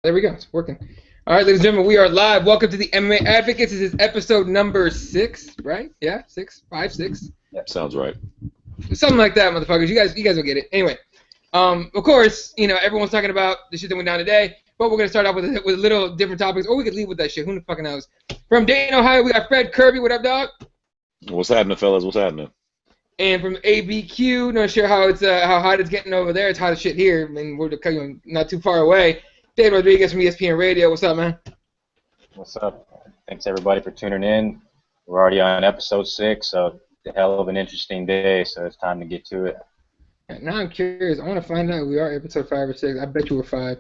There we go. It's working. All right, ladies and gentlemen, we are live. Welcome to the MMA Advocates. This is episode number 6, right? Yeah, 6, 5, 6. Yep, sounds right. Something like that, motherfuckers. You guys will get it. Anyway, of course, everyone's talking about the shit that went down today, but we're gonna start off with a little different topics, or we could leave with that shit. Who the fucking knows? From Dayton, Ohio, we got Fred Kirby. What up, dog? What's happening, fellas? What's happening? And from ABQ, not sure how hot it's getting over there. It's hot as shit here, and we're not too far away. Dave Rodriguez from ESPN Radio. What's up, man? What's up? Thanks, everybody, for tuning in. We're already on episode 6, so it's a hell of an interesting day, so it's time to get to it. Now I'm curious. I want to find out if we are episode 5 or 6. I bet you we're 5.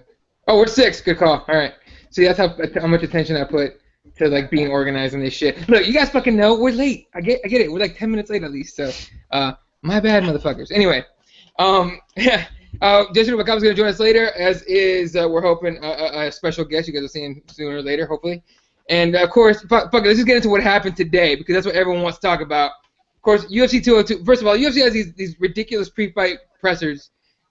Oh, we're 6. Good call. All right. See, that's how much attention I put to, like, being organized and this shit. Look, you guys fucking know we're late. I get it. We're like 10 minutes late at least, so my bad, motherfuckers. Anyway, yeah. Jason Ruvalcaba is going to join us later, as is, we're hoping, a special guest you guys will see him sooner or later, hopefully. And, of course, fuck it, let's just get into what happened today, because that's what everyone wants to talk about. Of course, UFC 202, first of all, UFC has these ridiculous pre-fight pressers,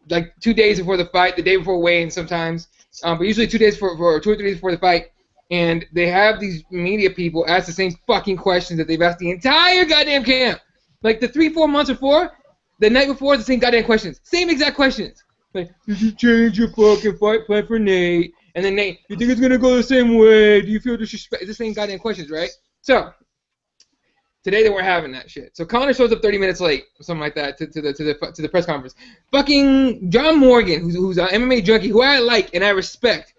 like 2 days before the fight, the day before weigh-in sometimes, but usually 2 days for 2 or 3 days before the fight, and they have these media people ask the same fucking questions that they've asked the entire goddamn camp. Like, the 3-4 months before, the night before, the same goddamn questions. Same exact questions. Like, did you change your fucking fight plan for Nate? And then Nate, you think it's going to go the same way? Do you feel disrespect? It's the same goddamn questions, right? So, today they weren't having that shit. So Conor shows up 30 minutes late, or something like that, to the press conference. Fucking John Morgan, who's an MMA junkie, who I like and I respect,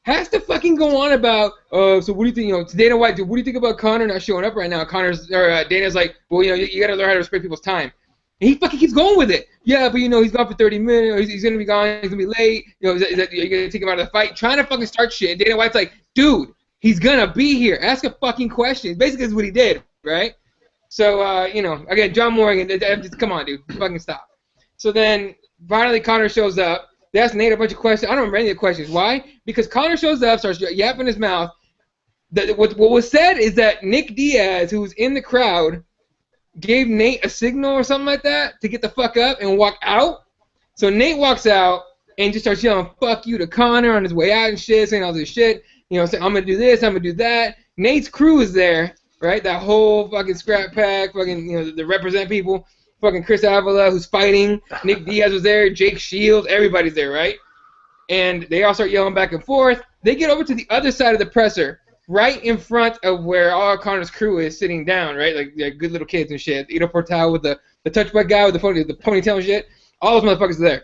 has to fucking go on about, so what do you think, to Dana White, dude, what do you think about Conor not showing up right now? Dana's like, well, you got to learn how to respect people's time. And he fucking keeps going with it. Yeah, but he's gone for 30 minutes. He's gonna be gone. He's gonna be late. You're gonna take him out of the fight. Trying to fucking start shit. And Dana White's like, dude, he's gonna be here. Ask a fucking question. Basically, that's what he did, right? So, again, John Morgan, just come on, dude, fucking stop. So then, finally, Conor shows up. They asked Nate a bunch of questions. I don't remember any of the questions. Why? Because Conor shows up, starts yapping his mouth. What was said is that Nick Diaz, who was in the crowd, gave Nate a signal or something like that to get the fuck up and walk out. So Nate walks out and just starts yelling "fuck you" to Conor on his way out and shit, saying all this shit. Saying I'm gonna do this, I'm gonna do that. Nate's crew is there, right? That whole fucking scrap pack, fucking the represent people, fucking Chris Avila who's fighting. Nick Diaz was there, Jake Shields, everybody's there, right? And they all start yelling back and forth. They get over to the other side of the presser, right in front of where all Conor's crew is sitting down, right? Like good little kids and shit. Ito Portal with the touchback guy with the ponytail and shit. All those motherfuckers are there.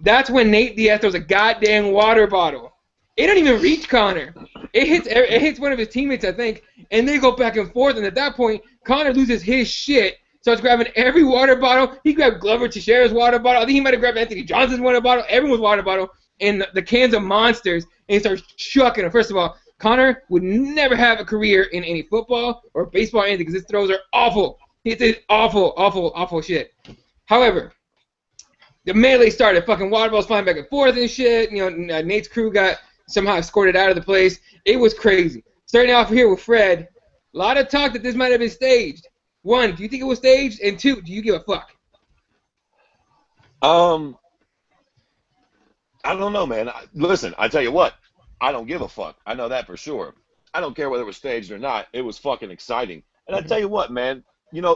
That's when Nate Diaz throws a goddamn water bottle. It don't even reach Conor. It hits one of his teammates, I think, and they go back and forth. And at that point, Conor loses his shit, starts grabbing every water bottle. He grabbed Glover Teixeira's water bottle. I think he might have grabbed Anthony Johnson's water bottle, everyone's water bottle, and the cans of Monsters, and he starts chucking them. First of all, Conor would never have a career in any football or baseball or anything because his throws are awful. It's awful, awful, awful shit. However, the melee started. Fucking water balls flying back and forth and shit. Nate's crew got somehow escorted out of the place. It was crazy. Starting off here with Fred, a lot of talk that this might have been staged. 1, do you think it was staged? And 2, do you give a fuck? I don't know, man. Listen, I tell you what. I don't give a fuck. I know that for sure. I don't care whether it was staged or not. It was fucking exciting. And I tell you what, man,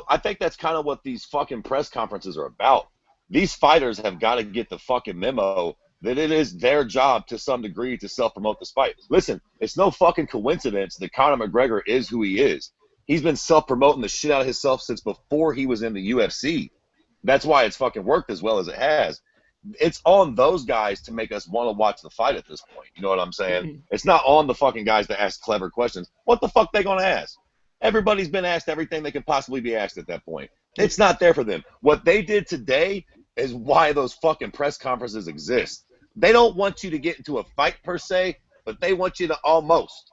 I think that's kind of what these fucking press conferences are about. These fighters have got to get the fucking memo that it is their job to some degree to self-promote this fight. Listen, it's no fucking coincidence that Conor McGregor is who he is. He's been self-promoting the shit out of himself since before he was in the UFC. That's why it's fucking worked as well as it has. It's on those guys to make us want to watch the fight at this point. You know what I'm saying? It's not on the fucking guys to ask clever questions. What the fuck they gonna ask? Everybody's been asked everything they can possibly be asked at that point. It's not there for them. What they did today is why those fucking press conferences exist. They don't want you to get into a fight per se, but they want you to almost.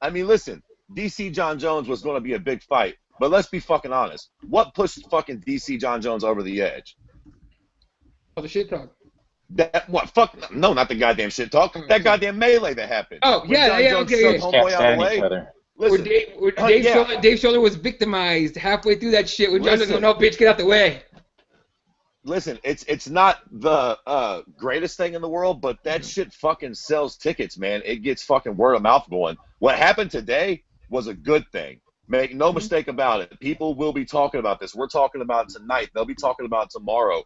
I mean, listen, DC John Jones was going to be a big fight, but let's be fucking honest. What pushed fucking DC John Jones over the edge? Oh, the shit talk. Fuck, no, not the goddamn shit talk. That goddamn melee that happened. Oh, yeah, okay. Can't stand each other. Listen, Dave Shoulder was victimized halfway through that shit when Johnson said, no, bitch, get out the way. Listen, it's not the greatest thing in the world, but that shit fucking sells tickets, man. It gets fucking word of mouth going. What happened today was a good thing. Make no mistake about it. People will be talking about this. We're talking about it tonight. They'll be talking about it tomorrow.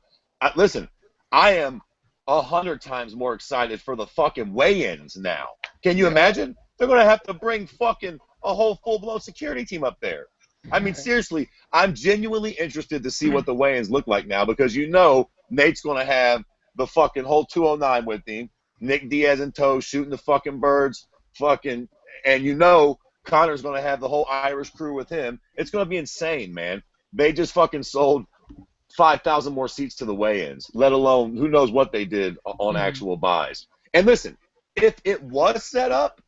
Listen, I am 100 times more excited for the fucking weigh-ins now. Can you imagine? They're going to have to bring fucking a whole full-blown security team up there. I mean, seriously, I'm genuinely interested to see what the weigh-ins look like now, because you know Nate's going to have the fucking whole 209 with him, Nick Diaz in tow, shooting the fucking birds, fucking, and you know Connor's going to have the whole Irish crew with him. It's going to be insane, man. They just fucking sold 5,000 more seats to the weigh-ins, let alone who knows what they did on actual buys. And listen, if it was set up,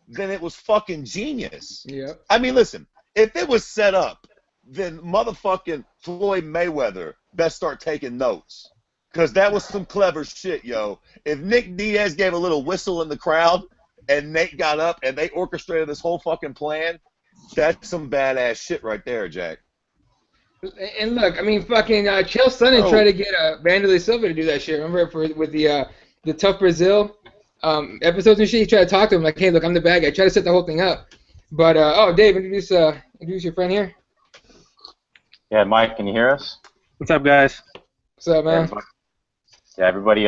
then it was fucking genius. Yeah. I mean, listen, if it was set up, then motherfucking Floyd Mayweather best start taking notes, because that was some clever shit, yo. If Nick Diaz gave a little whistle in the crowd and Nate got up and they orchestrated this whole fucking plan, that's some badass shit right there, Jack. And look, I mean, fucking Chael Sonnen tried to get Vanderlei Silva to do that shit. Remember with the Tough Brazil episodes and shit? He tried to talk to him like, hey, look, I'm the bad guy. Try to set the whole thing up. But, Dave, introduce your friend here. Yeah, Mike, can you hear us? What's up, guys? What's up, man? Yeah, everybody,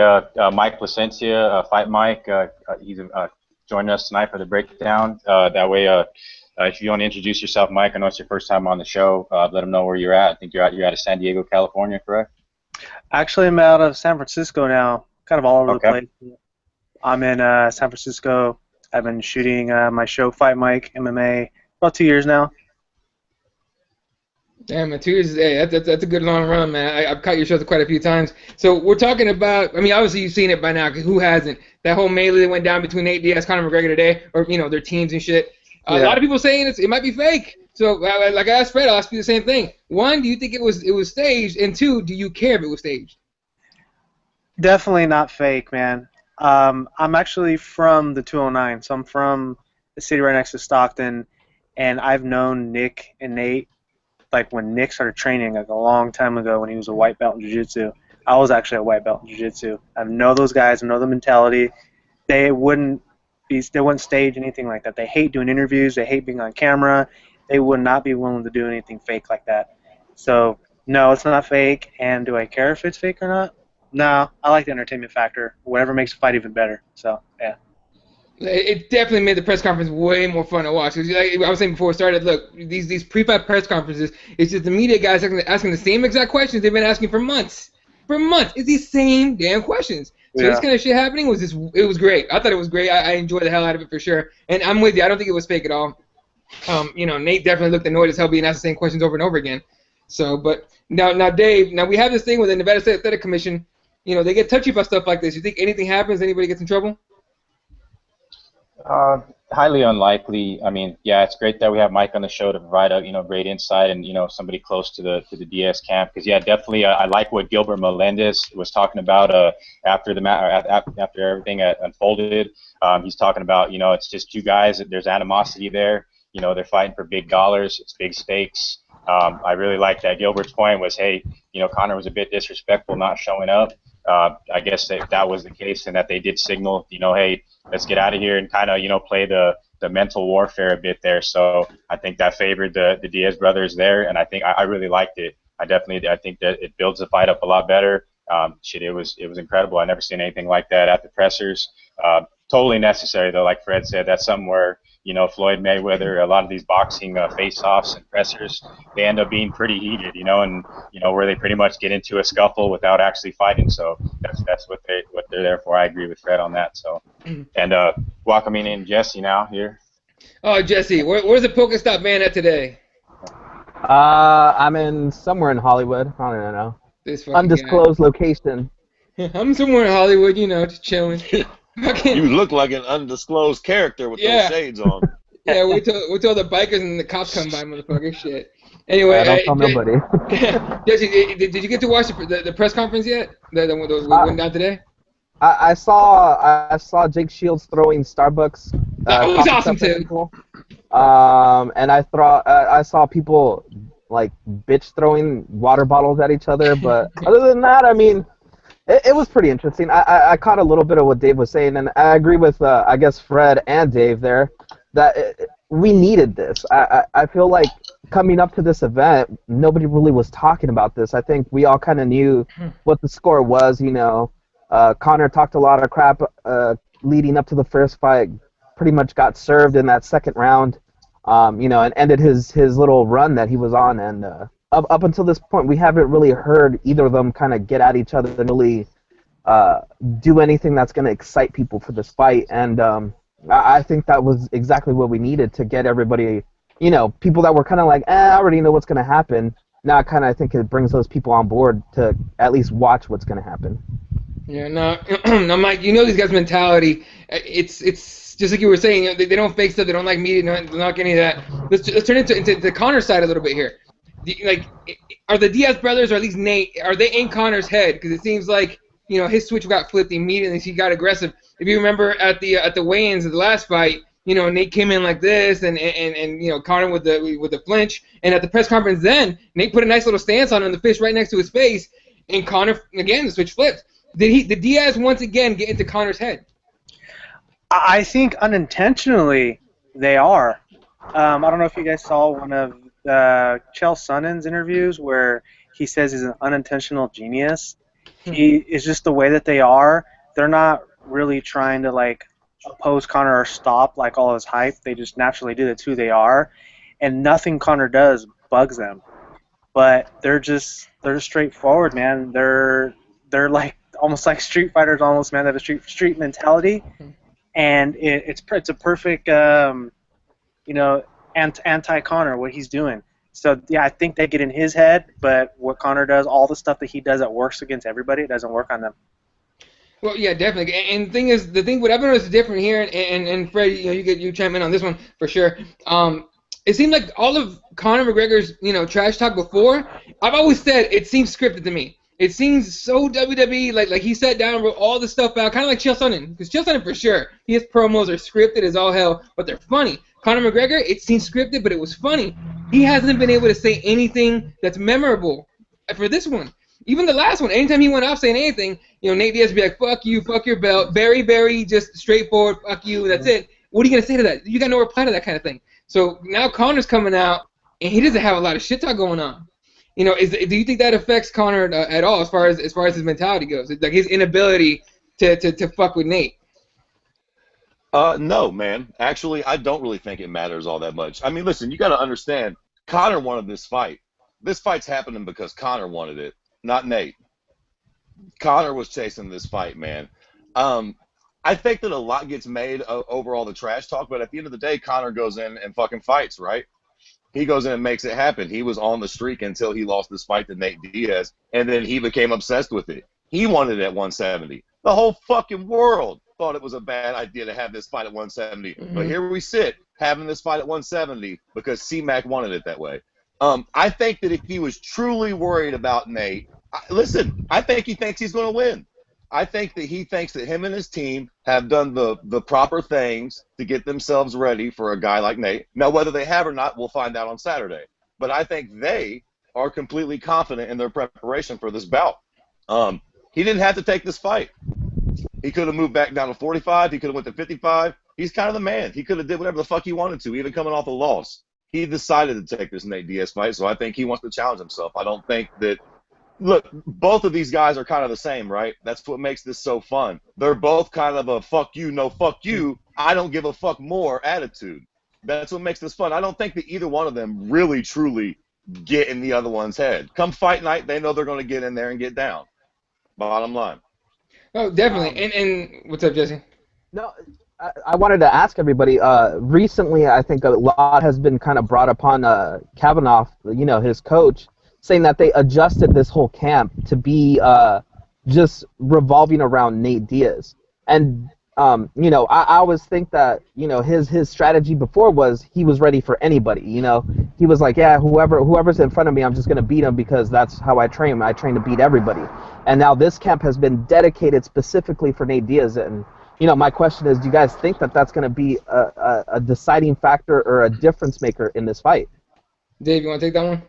Mike Placencia, Fight Mike, he's joining us tonight for the breakdown. That way, if you want to introduce yourself, Mike, I know it's your first time on the show, let them know where you're at. I think you're out of San Diego, California, correct? Actually, I'm out of San Francisco now, kind of all over the place. I'm in San Francisco. I've been shooting my show, Fight Mike MMA, about 2 years now. Damn, man, 2 years, hey, that's a good long run, man. I've caught your shows quite a few times. So we're talking about, I mean, obviously you've seen it by now, 'cause who hasn't? That whole melee that went down between Nate Diaz, Conor McGregor today, or, you know, their teams and shit. A lot of people saying it might be fake. So, like I asked Fred, I'll ask you the same thing. One, do you think it was staged? And two, do you care if it was staged? Definitely not fake, man. I'm actually from the 209, so I'm from the city right next to Stockton, and I've known Nick and Nate, like when Nick started training like a long time ago when he was a white belt in jiu-jitsu. I was actually a white belt in jiu-jitsu. I know those guys, I know the mentality. They wouldn't stage anything like that. They hate doing interviews. They hate being on camera. They would not be willing to do anything fake like that. So, no, it's not fake. And do I care if it's fake or not? No, I like the entertainment factor. Whatever makes the fight even better. So, yeah. It definitely made the press conference way more fun to watch. Like I was saying before it started, look, these pre-fight press conferences, it's just the media guys asking the same exact questions they've been asking for months. For months. It's these same damn questions. So this kind of shit happening it was great. I thought it was great. I enjoyed the hell out of it for sure. And I'm with you. I don't think it was fake at all. You know, Nate definitely looked annoyed as hell being asked the same questions over and over again. So, but now Dave, we have this thing with the Nevada State Athletic Commission. You know, they get touchy about stuff like this. You think anything happens, anybody gets in trouble? Highly unlikely. I mean, yeah, it's great that we have Mike on the show to provide a great insight and somebody close to the DS camp, because yeah, definitely I like what Gilbert Melendez was talking about after everything unfolded. He's talking about it's just two guys. There's animosity there. They're fighting for big dollars. It's big stakes. I really like that. Gilbert's point was, hey, Conor was a bit disrespectful not showing up. I guess that was the case, and that they did signal, hey, let's get out of here, and kind of, play the mental warfare a bit there. So I think that favored the Diaz brothers there, and I think I really liked it. I think that it builds the fight up a lot better. It was incredible. I never seen anything like that at the pressers. Totally necessary though, like Fred said. That's something where Floyd Mayweather, a lot of these boxing face-offs and pressers, they end up being pretty heated, and where they pretty much get into a scuffle without actually fighting. So that's what they're there for. I agree with Fred on that. So, and welcoming in Jesse now here. Oh, Jesse, where's the Pokestop man at today? I'm somewhere in Hollywood. I don't know. Undisclosed location. I'm somewhere in Hollywood, just chilling. You look like an undisclosed character with those shades on. Yeah, we told the bikers and the cops come by, motherfucker. Shit. Anyway, don't tell nobody. Jesse, did you get to watch the press conference yet? The went down today. I saw Jake Shields throwing Starbucks. That was awesome too. And I saw people like bitch throwing water bottles at each other. But other than that, I mean, it was pretty interesting. I caught a little bit of what Dave was saying, and I agree with I guess Fred and Dave there that we needed this. I feel like coming up to this event, nobody really was talking about this. I think we all kind of knew what the score was. You know, Conor talked a lot of crap leading up to the first fight. Pretty much got served in that second round. You know, and ended his little run that he was on, and up until this point, we haven't really heard either of them kind of get at each other and really do anything that's going to excite people for this fight. And I think that was exactly what we needed to get everybody, you know, people that were kind of like, I already know what's going to happen. Now, I think it brings those people on board to at least watch what's going to happen. Yeah, no, Mike, you know these guys' mentality. It's just like you were saying, they don't fake stuff. They don't like media. They don't like any of that. Let's turn into the Conor side a little bit here. Like, are the Diaz brothers, or at least Nate, are they in Conor's head? Because it seems like, you know, his switch got flipped immediately. He got aggressive. If you remember at the weigh-ins of the last fight, you know, Nate came in like this, and you know, Conor with the flinch. And at the press conference, then Nate put a nice little stance on him, the fist right next to his face, and Conor again the switch flipped. Did Diaz once again get into Conor's head? I think unintentionally they are. I don't know if you guys saw one of Chael Sonnen's interviews where he says he's an unintentional genius. He is just the way that they are. They're not really trying to like oppose Conor or stop like all his hype. They just naturally do. That's who they are, and nothing Conor does bugs them. But they're just straightforward, man. They're like almost like street fighters, almost, man. They have a street mentality, and it's a perfect you know, anti-Conor, what he's doing. So, yeah, I think they get in his head, but what Conor does, all the stuff that he does that works against everybody, it doesn't work on them. Well, yeah, definitely. And the thing what I've noticed is different here, and Fred, you know, you chime in on this one for sure. It seemed like all of Conor McGregor's, you know, trash talk before, I've always said it seems scripted to me. It seems so WWE, like he sat down and wrote all the stuff out, kind of like Chael Sonnen. Because Chael Sonnen, for sure, his promos are scripted as all hell, but they're funny. Conor McGregor, it seems scripted, but it was funny. He hasn't been able to say anything that's memorable for this one. Even the last one, anytime he went off saying anything, you know, Nate Diaz would be like, fuck you, fuck your belt, very, just straightforward, fuck you, that's it. What are you going to say to that? You got no reply to that kind of thing. So now Conor's coming out, and he doesn't have a lot of shit talk going on. You know, do you think that affects Conor at all as far as his mentality goes? Like his inability to fuck with Nate? No, man. Actually, I don't really think it matters all that much. I mean, listen, you got to understand, Conor wanted this fight. This fight's happening because Conor wanted it, not Nate. Conor was chasing this fight, man. I think that a lot gets made over all the trash talk, but at the end of the day, Conor goes in and fucking fights, right? He goes in and makes it happen. He was on the streak until he lost this fight to Nate Diaz, and then he became obsessed with it. He wanted it at 170. The whole fucking world thought it was a bad idea to have this fight at 170. Mm-hmm. But here we sit, having this fight at 170 because C-Mac wanted it that way. I think that if he was truly worried about Nate, listen, I think he thinks he's going to win. I think that he thinks that him and his team have done the proper things to get themselves ready for a guy like Nate. Now, whether they have or not, we'll find out on Saturday. But I think they are completely confident in their preparation for this bout. He didn't have to take this fight. He could have moved back down to 45. He could have went to 55. He's kind of the man. He could have did whatever the fuck he wanted to, even coming off a loss. He decided to take this Nate Diaz fight, so I think he wants to challenge himself. I don't think that – look, both of these guys are kind of the same, right? That's what makes this so fun. They're both kind of a fuck you, no fuck you, I don't give a fuck more attitude. That's what makes this fun. I don't think that either one of them really, truly get in the other one's head. Come fight night, they know they're going to get in there and get down. Bottom line. Oh, definitely. And what's up, Jesse? No, I wanted to ask everybody. Recently, I think a lot has been kind of brought upon Kavanaugh, you know, his coach, saying that they adjusted this whole camp to be just revolving around Nate Diaz. And, you know, I always think that, you know, his strategy before was he was ready for anybody, you know. He was like, yeah, whoever's in front of me, I'm just going to beat him because that's how I train. I train to beat everybody. And now this camp has been dedicated specifically for Nate Diaz. And, you know, my question is, do you guys think that that's going to be a deciding factor or a difference maker in this fight? Dave, you want to take that one?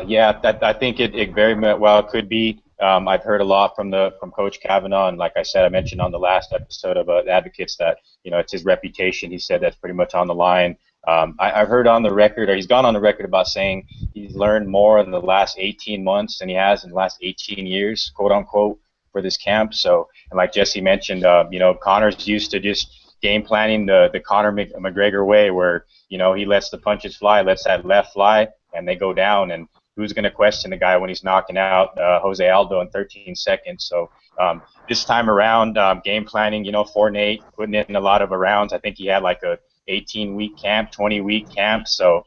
Yeah, I think it very well could be. I've heard a lot from Coach Kavanaugh, and like I said, I mentioned on the last episode of Advocates that it's his reputation. He said that's pretty much on the line. I've heard on the record, or he's gone on the record about saying he's learned more in the last 18 months than he has in the last 18 years, quote unquote, for this camp. So, and like Jesse mentioned, Conor's used to just game planning the Conor McGregor way, where he lets the punches fly, lets that left fly, and they go down. And who's going to question the guy when he's knocking out Jose Aldo in 13 seconds? So this time around, game planning, for Nate, putting in a lot of rounds. I think he had like a 18-week camp, 20-week camp. So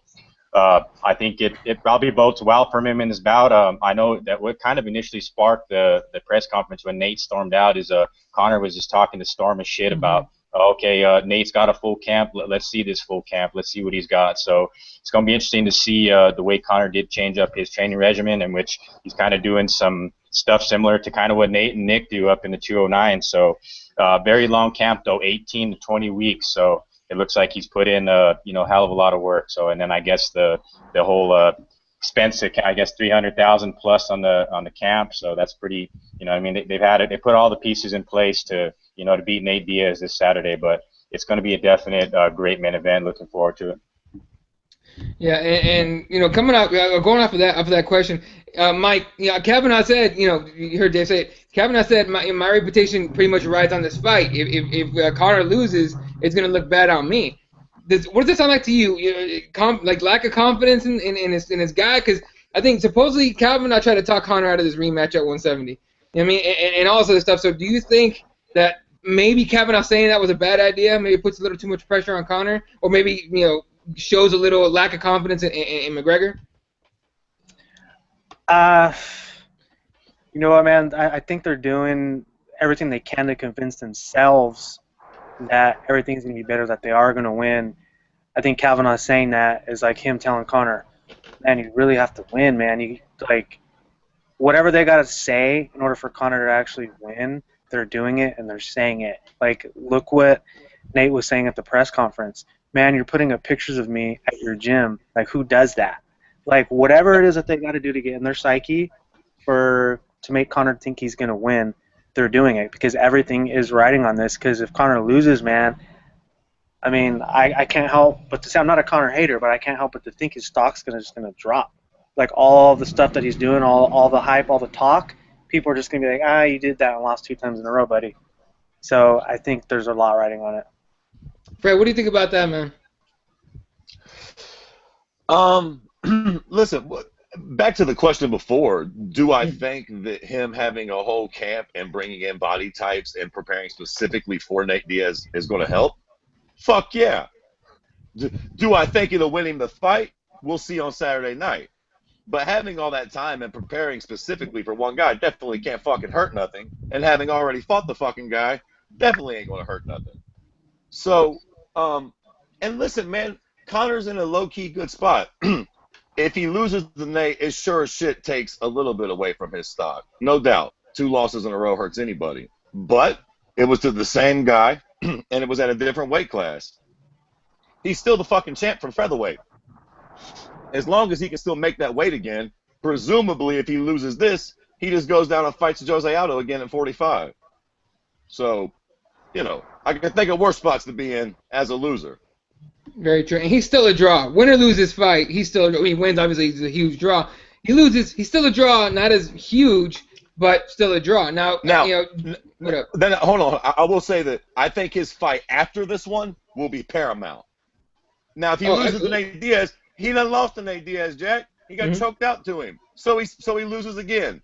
I think it probably bodes well for him in his bout. I know that what kind of initially sparked the press conference when Nate stormed out is Conor was just talking to Storm and shit about, okay, Nate's got a full camp. Let's see this full camp. Let's see what he's got. So it's going to be interesting to see the way Conor did change up his training regimen, in which he's kind of doing some stuff similar to kind of what Nate and Nick do up in the 209. So very long camp, though, 18 to 20 weeks. So it looks like he's put in hell of a lot of work. So, and then I guess the whole expense, I guess $300,000 plus on the camp. So that's pretty, they put all the pieces in place to beat Nate Diaz this Saturday, but it's going to be a definite great main event. Looking forward to it. Yeah, and coming up, going off of that question, Mike, Kavanaugh said, you heard Dave say it. Kavanaugh said my reputation pretty much rides on this fight. If Conor loses, it's gonna look bad on me. What does it sound like to you? Like lack of confidence in his guy? Because I think supposedly Kavanaugh tried to talk Conor out of this rematch at 170. And all this other stuff. So do you think that maybe Kavanaugh saying that was a bad idea? Maybe it puts a little too much pressure on Conor, or maybe shows a little lack of confidence in McGregor? You know what, man? I think they're doing everything they can to convince themselves that everything's going to be better, that they are going to win. I think Kavanaugh saying that is like him telling Conor, man, you really have to win, man. You whatever they got to say in order for Conor to actually win, they're doing it and they're saying it. Like, look what Nate was saying at the press conference. Man, you're putting up pictures of me at your gym. Like, who does that? Like, whatever it is that they got to do to get in their psyche to make Conor think he's going to win, they're doing it because everything is riding on this. Because if Conor loses, man, I mean, I can't help but to say I'm not a Conor hater, but I can't help but to think his stock's just going to drop. Like, all the stuff that he's doing, all the hype, all the talk, people are just going to be like, you did that and lost 2 times in a row, buddy. So I think there's a lot riding on it. Fred, what do you think about that, man? Listen, back to the question before, do I think that him having a whole camp and bringing in body types and preparing specifically for Nate Diaz is going to help? Fuck yeah. Do I think it'll win him the fight? We'll see on Saturday night. But having all that time and preparing specifically for one guy definitely can't fucking hurt nothing. And having already fought the fucking guy definitely ain't going to hurt nothing. So, and listen, man, Conor's in a low-key good spot. If he loses the Nate, it sure as shit takes a little bit away from his stock. No doubt. 2 losses in a row hurts anybody. But it was to the same guy, and it was at a different weight class. He's still the fucking champ from featherweight. As long as he can still make that weight again, presumably if he loses this, he just goes down and fights Jose Aldo again at 45. So, I can think of worse spots to be in as a loser. Very true. And he's still a draw. Win or lose this fight, he wins, obviously, he's a huge draw. He loses, he's still a draw, not as huge, but still a draw. Now what up? Then, hold on. I will say that I think his fight after this one will be paramount. Now, if he loses to Nate Diaz, he done lost to Nate Diaz, Jack. He got choked out to him. So he loses again.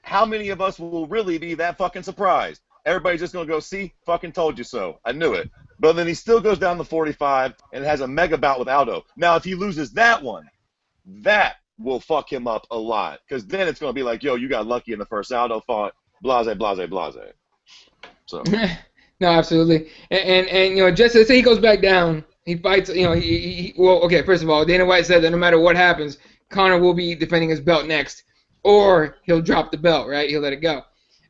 How many of us will really be that fucking surprised? Everybody's just going to go, see, fucking told you so. I knew it. But then he still goes down to 45 and has a mega bout with Aldo. Now, if he loses that one, that will fuck him up a lot. Because then it's going to be like, yo, you got lucky in the first Aldo fight. Blase, blase, blase. So. No, absolutely. And just let's say he goes back down. He fights, okay, first of all, Dana White said that no matter what happens, Conor will be defending his belt next. Or he'll drop the belt, right? He'll let it go.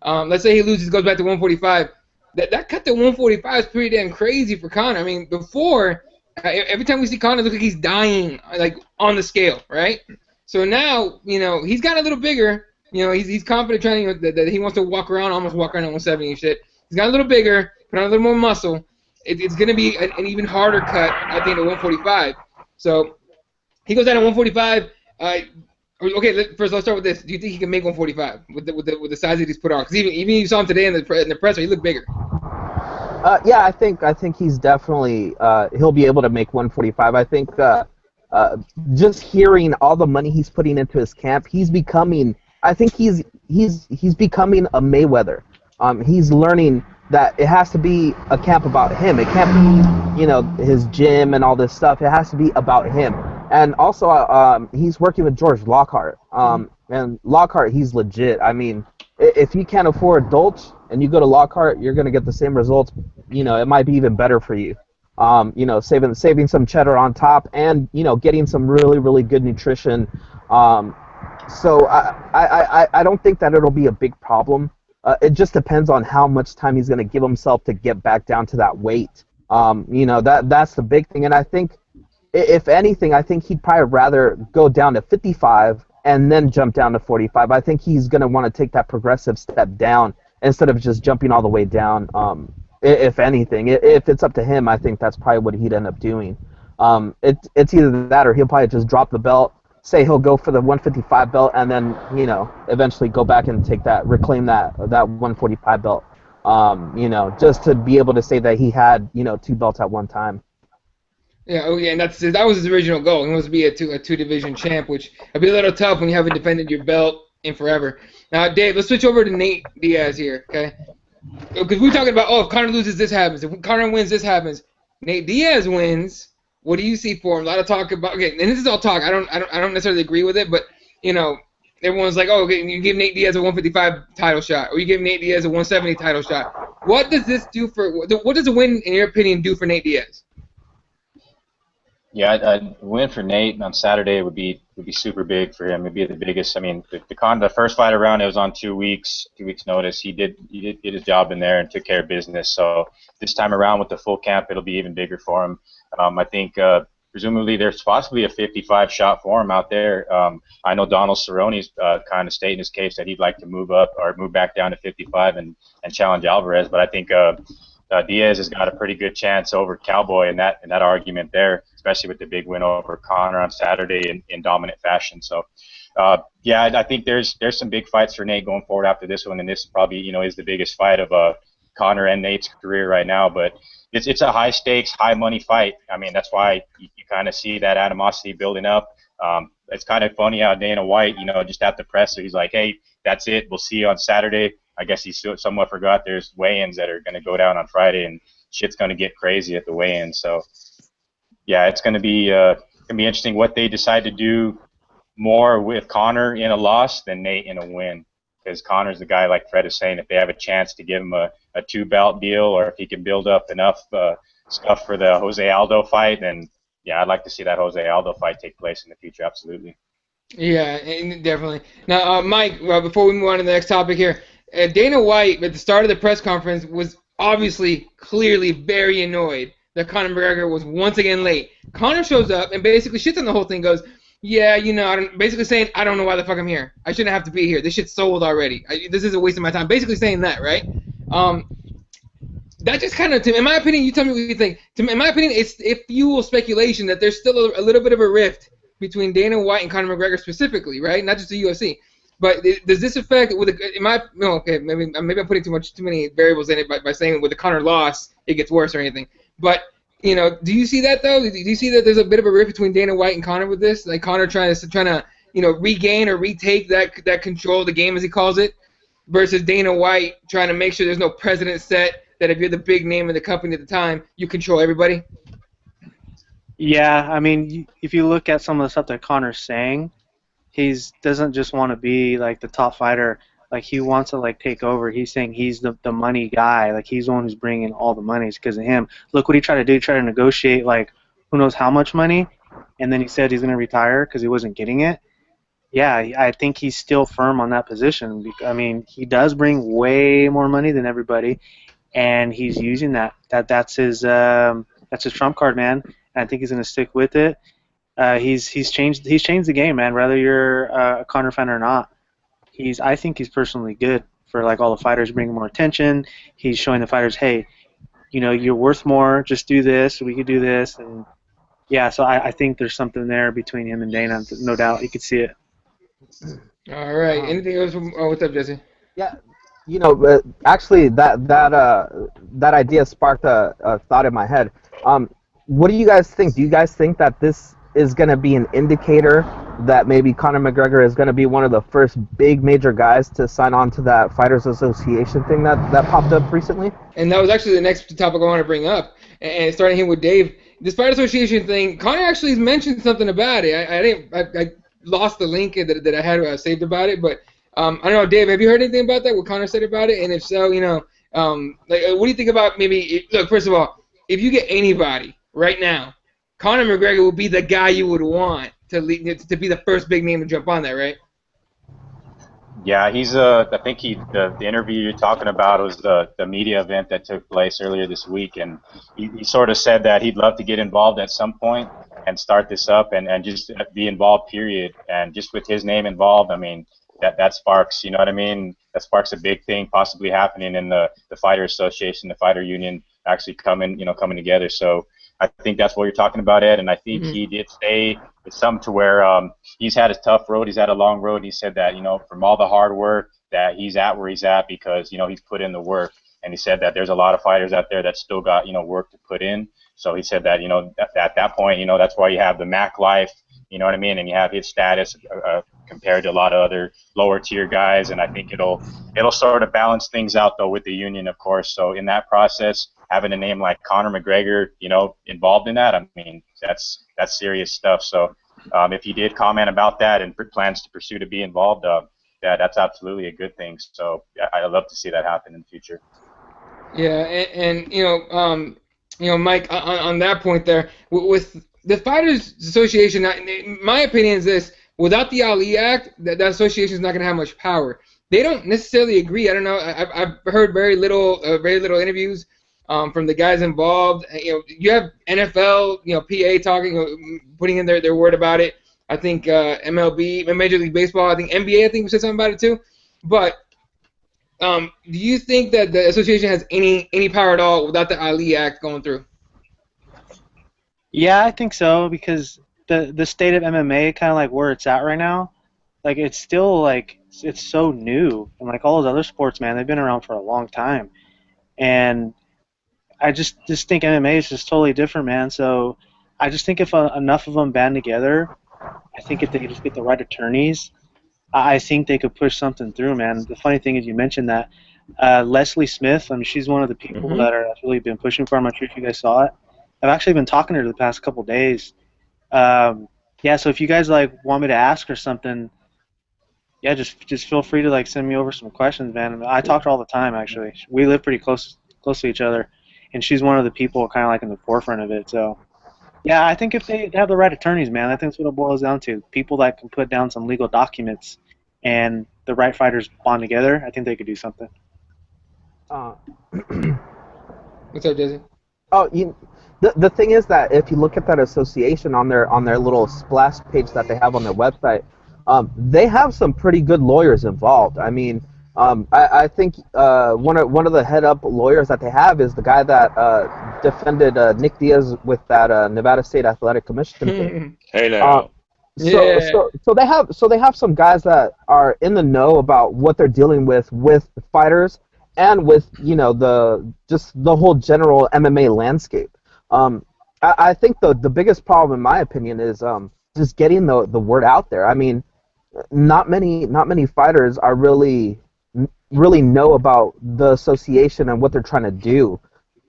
Let's say he loses, goes back to 145. That cut to 145 is pretty damn crazy for Conor. I mean, before, every time we see Conor, it looks like he's dying, like, on the scale, right? So now, he's gotten a little bigger. He's confident trying that he wants to walk around, almost walk around at 170 and shit. He's got a little bigger, put on a little more muscle. It's going to be an even harder cut, I think, at 145. So he goes down at 145. Okay, first let's start with this. Do you think he can make 145 with the size that he's put on? Because even you saw him today in the presser, he looked bigger. Yeah, I think he's definitely he'll be able to make 145. I think just hearing all the money he's putting into his camp, he's becoming. I think he's becoming a Mayweather. He's learning that it has to be a camp about him. It can't be his gym and all this stuff. It has to be about him. And also he's working with George Lockhart. And Lockhart, he's legit. I mean, if you can't afford Dolce and you go to Lockhart, you're going to get the same results. It might be even better for you. Saving some cheddar on top and, getting some really, really good nutrition. So I don't think that it'll be a big problem. It just depends on how much time he's going to give himself to get back down to that weight. That's the big thing. And I think, if anything, I think he'd probably rather go down to 55 and then jump down to 45. I think he's going to want to take that progressive step down instead of just jumping all the way down. If anything, if it's up to him, I think that's probably what he'd end up doing. It's either that or he'll probably just drop the belt, say he'll go for the 155 belt, and then, eventually go back and reclaim that 145 belt. Just to be able to say that he had, 2 belts at one time. Yeah, and that was his original goal. He wants to be a two division champ, which would be a little tough when you haven't defended your belt in forever. Now, Dave, let's switch over to Nate Diaz here, okay? Because we're talking about, if Conor loses, this happens. If Conor wins, this happens. Nate Diaz wins. What do you see for him? A lot of talk about. Okay, and this is all talk. I don't necessarily agree with it, but everyone's like, okay, you give Nate Diaz a 155 title shot, or you give Nate Diaz a 170 title shot. What does this do what does a win, in your opinion, do for Nate Diaz? Yeah, a win for Nate on Saturday would be super big for him. It'd be the biggest. I mean, the first fight around, it was on 2 weeks notice. He did his job in there and took care of business. So this time around with the full camp, it'll be even bigger for him. I think presumably there's possibly a 55 shot for him out there. I know Donald Cerrone's kind of stating his case that he'd like to move up or move back down to 55 and challenge Alvarez. But I think Diaz has got a pretty good chance over Cowboy in that argument there, especially with the big win over Conor on Saturday in dominant fashion. So, I think there's some big fights for Nate going forward after this one, and this probably is the biggest fight of Conor and Nate's career right now. But it's a high stakes, high money fight. I mean, that's why you kind of see that animosity building up. It's kind of funny how Dana White, just at the presser, he's like, hey, that's it. We'll see you on Saturday. I guess he somewhat forgot there's weigh-ins that are going to go down on Friday, and shit's going to get crazy at the weigh-in. So, yeah, it's going to be interesting what they decide to do more with Conor in a loss than Nate in a win. Because Conor's the guy, like Fred is saying, if they have a chance to give him a 2-belt deal, or if he can build up enough stuff for the Jose Aldo fight, then, yeah, I'd like to see that Jose Aldo fight take place in the future, absolutely. Yeah, definitely. Now, Mike, before we move on to the next topic here, Dana White, at the start of the press conference, was obviously, clearly very annoyed that Conor McGregor was once again late. Conor shows up and basically shits on the whole thing, goes, yeah, basically saying, I don't know why the fuck I'm here. I shouldn't have to be here. This shit's sold already. This is a waste of my time. Basically saying that, right? That just kind of, in my opinion, you tell me what you think. In my opinion, it fuels speculation that there's still a little bit of a rift between Dana White and Conor McGregor specifically, right? Not just the UFC. But does this affect maybe I'm putting too many variables in it by saying with the Conor loss it gets worse or anything. But do you see that though? Do you see that there's a bit of a rift between Dana White and Conor with this? Like Conor trying to regain or retake that control of the game, as he calls it, versus Dana White trying to make sure there's no precedent set that if you're the big name in the company at the time, you control everybody. Yeah, I mean, if you look at some of the stuff that Conor's saying, he doesn't just want to be like the top fighter. Like he wants to take over. He's saying he's the money guy. Like he's the one who's bringing all the money. It's because of him. Look what he tried to do. He tried to negotiate who knows how much money, and then he said he's going to retire because he wasn't getting it. Yeah, I think he's still firm on that position. I mean, he does bring way more money than everybody, and he's using that. That's his trump card, man. And I think he's going to stick with it. He's changed the game, man. Whether you're a Conor fan or not, I think he's personally good for like all the fighters, bringing more attention. He's showing the fighters, hey, you're worth more. Just do this. We could do this, and yeah. So I think there's something there between him and Dana. No doubt, you could see it. All right. Anything else? What's up, Jesse? Yeah, actually, that idea sparked a thought in my head. What do you guys think? Do you guys think that this is going to be an indicator that maybe Conor McGregor is going to be one of the first big major guys to sign on to that Fighters Association thing that popped up recently? And that was actually the next topic I want to bring up. And starting here with Dave, this Fighters Association thing, Conor actually mentioned something about it. I lost the link that I had saved about it, but I don't know, Dave, have you heard anything about that? What Conor said about it? And if so, what do you think about look, first of all, if you get anybody right now, Conor McGregor will be the guy you would want to be the first big name to jump on that, right? Yeah, he's I think the interview you're talking about was the media event that took place earlier this week, and he sort of said that he'd love to get involved at some point and start this up and just be involved, period. And just with his name involved, I mean, that sparks, you know what I mean? That sparks a big thing possibly happening in the Fighter Association, the Fighter Union actually coming together. So I think that's what you're talking about, Ed, and I think he did say it's something to where he's had a tough road, he's had a long road, and he said that, from all the hard work that he's at where he's at because, he's put in the work, and he said that there's a lot of fighters out there that still got, work to put in. So he said that, at that point, that's why you have the Mac life, you know what I mean, and you have his status compared to a lot of other lower tier guys, and I think it'll sort of balance things out though with the union, of course. So in that process, having a name like Conor McGregor, involved in that, I mean, that's serious stuff. So if he did comment about that and plans to pursue to be involved, that's absolutely a good thing. So I'd love to see that happen in the future. Yeah, and Mike, on that point there, with the Fighters Association, my opinion is this: without the Ali Act, that association is not going to have much power. They don't necessarily agree. I don't know. I've heard very little interviews from the guys involved. You have NFL, PA talking, putting in their word about it. I think MLB, Major League Baseball, I think NBA, I think said something about it too. But do you think that the association has any power at all without the Ali Act going through? Yeah, I think so, because the state of MMA, kind of like where it's at right now, like it's still like it's so new, and like all those other sports, man, they've been around for a long time, and I just think MMA is just totally different, man. So I just think if enough of them band together, I think if they could just get the right attorneys, I think they could push something through, man. The funny thing is you mentioned that Leslie Smith, I mean, she's one of the people that have really been pushing for. I'm not sure if you guys saw it. I've actually been talking to her the past couple days. Yeah, so if you guys want me to ask her something, yeah, just feel free to send me over some questions, man. I talk to her all the time, actually. We live pretty close to each other, and she's one of the people kind of in the forefront of it. So yeah, I think if they have the right attorneys, man, I think that's what it boils down to. People that can put down some legal documents and the right fighters bond together, I think they could do something. What's up, Jesse? Oh, the thing is that if you look at that association on their little splash page that they have on their website, they have some pretty good lawyers involved. I mean, I think one of the head-up lawyers that they have is the guy that defended Nick Diaz with that Nevada State Athletic Commission thing. Hey now. So they have some guys that are in the know about what they're dealing with fighters and with the whole general MMA landscape. I think the biggest problem, in my opinion, is just getting the word out there. I mean, not many fighters are really know about the association and what they're trying to do.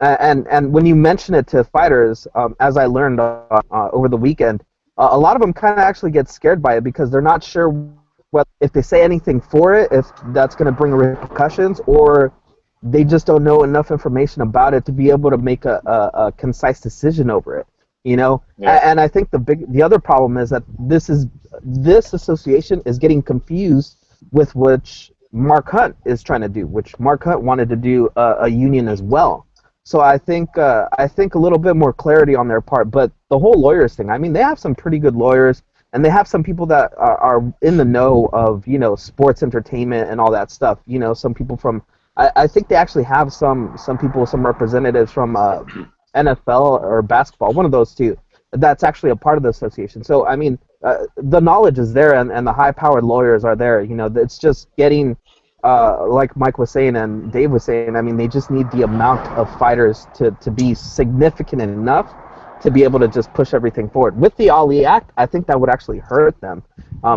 And when you mention it to fighters, as I learned over the weekend, a lot of them kind of actually get scared by it because they're not sure if they say anything for it, if that's going to bring repercussions, or they just don't know enough information about it to be able to make a concise decision over it. Yeah. And I think the other problem is that this association is getting confused with which Mark Hunt is trying to do, which Mark Hunt wanted to do a union as well. So I think a little bit more clarity on their part. But the whole lawyers thing, I mean, they have some pretty good lawyers, and they have some people that are in the know of, you know, sports entertainment and all that stuff. You know, some people from, I think they actually have some people, some representatives from NFL or basketball, one of those two, that's actually a part of the association. So, I mean, the knowledge is there, and the high-powered lawyers are there. You know, it's just getting, like Mike was saying and Dave was saying, I mean, they just need the amount of fighters to be significant enough to be able to just push everything forward. With the Ali Act, I think that would actually hurt them,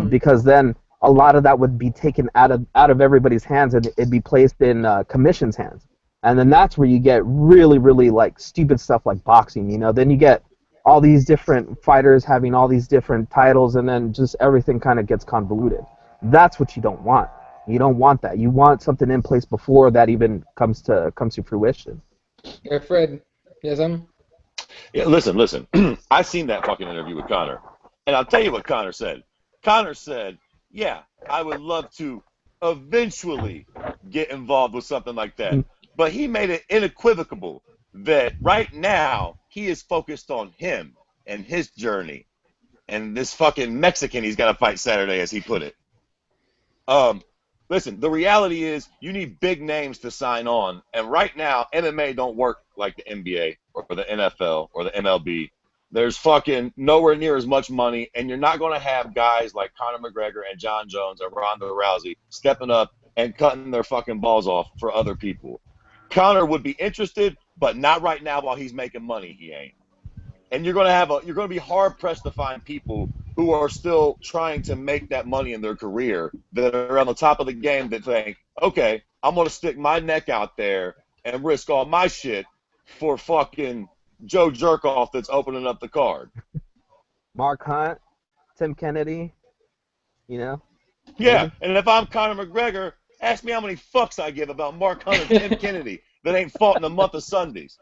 because then a lot of that would be taken out of everybody's hands, and it'd be placed in commission's hands. And then that's where you get really, really, like, stupid stuff like boxing, you know. Then you get all these different fighters having all these different titles, and then just everything kind of gets convoluted. That's what you don't want. You don't want that. You want something in place before that even comes to fruition. Yeah, Fred, you have something? Yeah, listen. I seen that fucking interview with Conor, and I'll tell you what Conor said. Conor said, yeah, I would love to eventually get involved with something like that. But he made it unequivocal that right now he is focused on him and his journey and this fucking Mexican he's got to fight Saturday, as he put it. Listen, the reality is you need big names to sign on, and right now MMA don't work like the NBA or the NFL or the MLB. There's fucking nowhere near as much money, and you're not going to have guys like Conor McGregor and John Jones or Ronda Rousey stepping up and cutting their fucking balls off for other people. Conor would be interested, but not right now while he's making money. He ain't. And you're going to be hard pressed to find people who are still trying to make that money in their career that are on the top of the game that think, okay, I'm going to stick my neck out there and risk all my shit for fucking Joe Jerkoff that's opening up the card. Mark Hunt, Tim Kennedy, you know? Yeah, and if I'm Conor McGregor, ask me how many fucks I give about Mark Hunt and Tim Kennedy that ain't fought in a month of Sundays.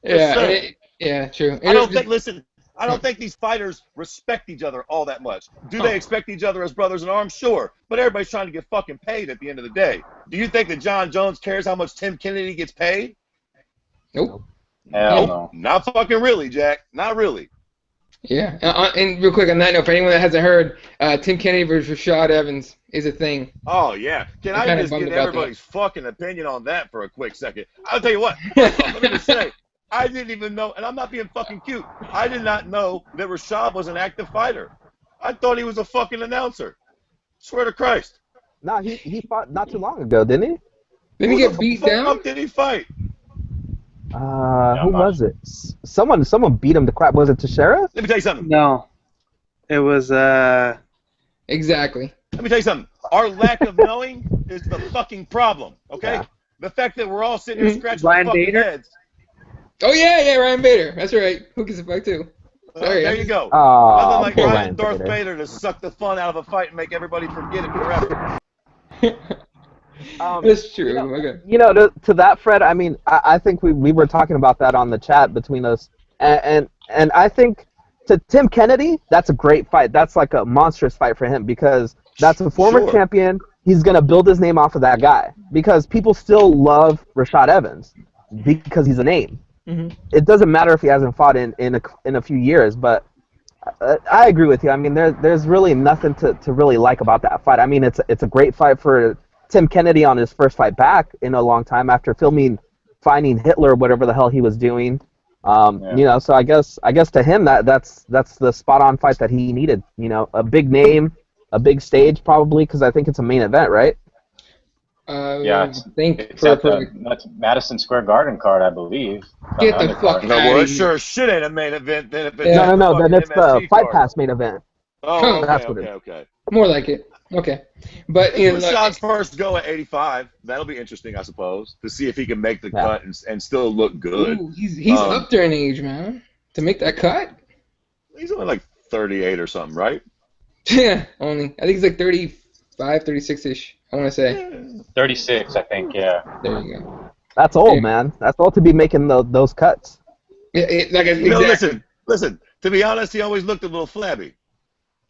Yeah, true. I don't think these fighters respect each other all that much. Do they expect each other as brothers in arms? Sure. But everybody's trying to get fucking paid at the end of the day. Do you think that John Jones cares how much Tim Kennedy gets paid? Nope. Hell no. Not fucking really, Jack. Not really. Yeah. And real quick on that note, for anyone that hasn't heard, Tim Kennedy versus Rashad Evans is a thing. Oh, yeah. Can I just get everybody's fucking opinion on that for a quick second? I'll tell you what. Let me just say, I didn't even know, and I'm not being fucking cute, I did not know that Rashad was an active fighter. I thought he was a fucking announcer. Swear to Christ. No, he fought not too long ago, didn't he? Didn't he get beat down? Who the fuck did he fight? Who was it? Someone beat him to crap. Was it Teixeira? Let me tell you something. No. It was, Exactly. Let me tell you something. Our lack of knowing is the fucking problem, okay? Yeah. The fact that we're all sitting here scratching Ryan our fucking Bader? heads. Oh, yeah, Ryan Bader. That's right. Who gives a fuck, too? Sorry, There you go. Oh, Nothing like poor Ryan Ryan Darth Vader to suck the fun out of a fight and make everybody forget it forever. That's true. Okay. You know, to that, Fred, I mean, I think we were talking about that on the chat between us, and I think to Tim Kennedy, that's a great fight. That's like a monstrous fight for him because that's a former champion. He's going to build his name off of that guy because people still love Rashad Evans because he's a name. Mm-hmm. It doesn't matter if he hasn't fought in a few years, but I agree with you. I mean, there's really nothing to really like about that fight. I mean, it's a great fight for Tim Kennedy on his first fight back in a long time after finding Hitler, whatever the hell he was doing. You know, so I guess to him that's the spot on fight that he needed. You know, a big name, a big stage probably because I think it's a main event, right? Yeah, it's that's Madison Square Garden card, I believe. Get the fuck No, out well, of it here. sure shit ain't a main event. Then if it's No. Then it's the MSG Fight card. Pass main event. Oh, That's what it is. okay. More like it. Okay. But, you know, Rashad's first go at 85. That'll be interesting, I suppose, to see if he can make the cut and still look good. ooh, he's up there in age, man. To make that cut? He's only like 38 or something, right? Yeah, only. I think he's like 35, 36-ish, I want to say. 36, I think, yeah. There you go. That's old, man. That's old to be making those cuts. You know, listen. To be honest, he always looked a little flabby.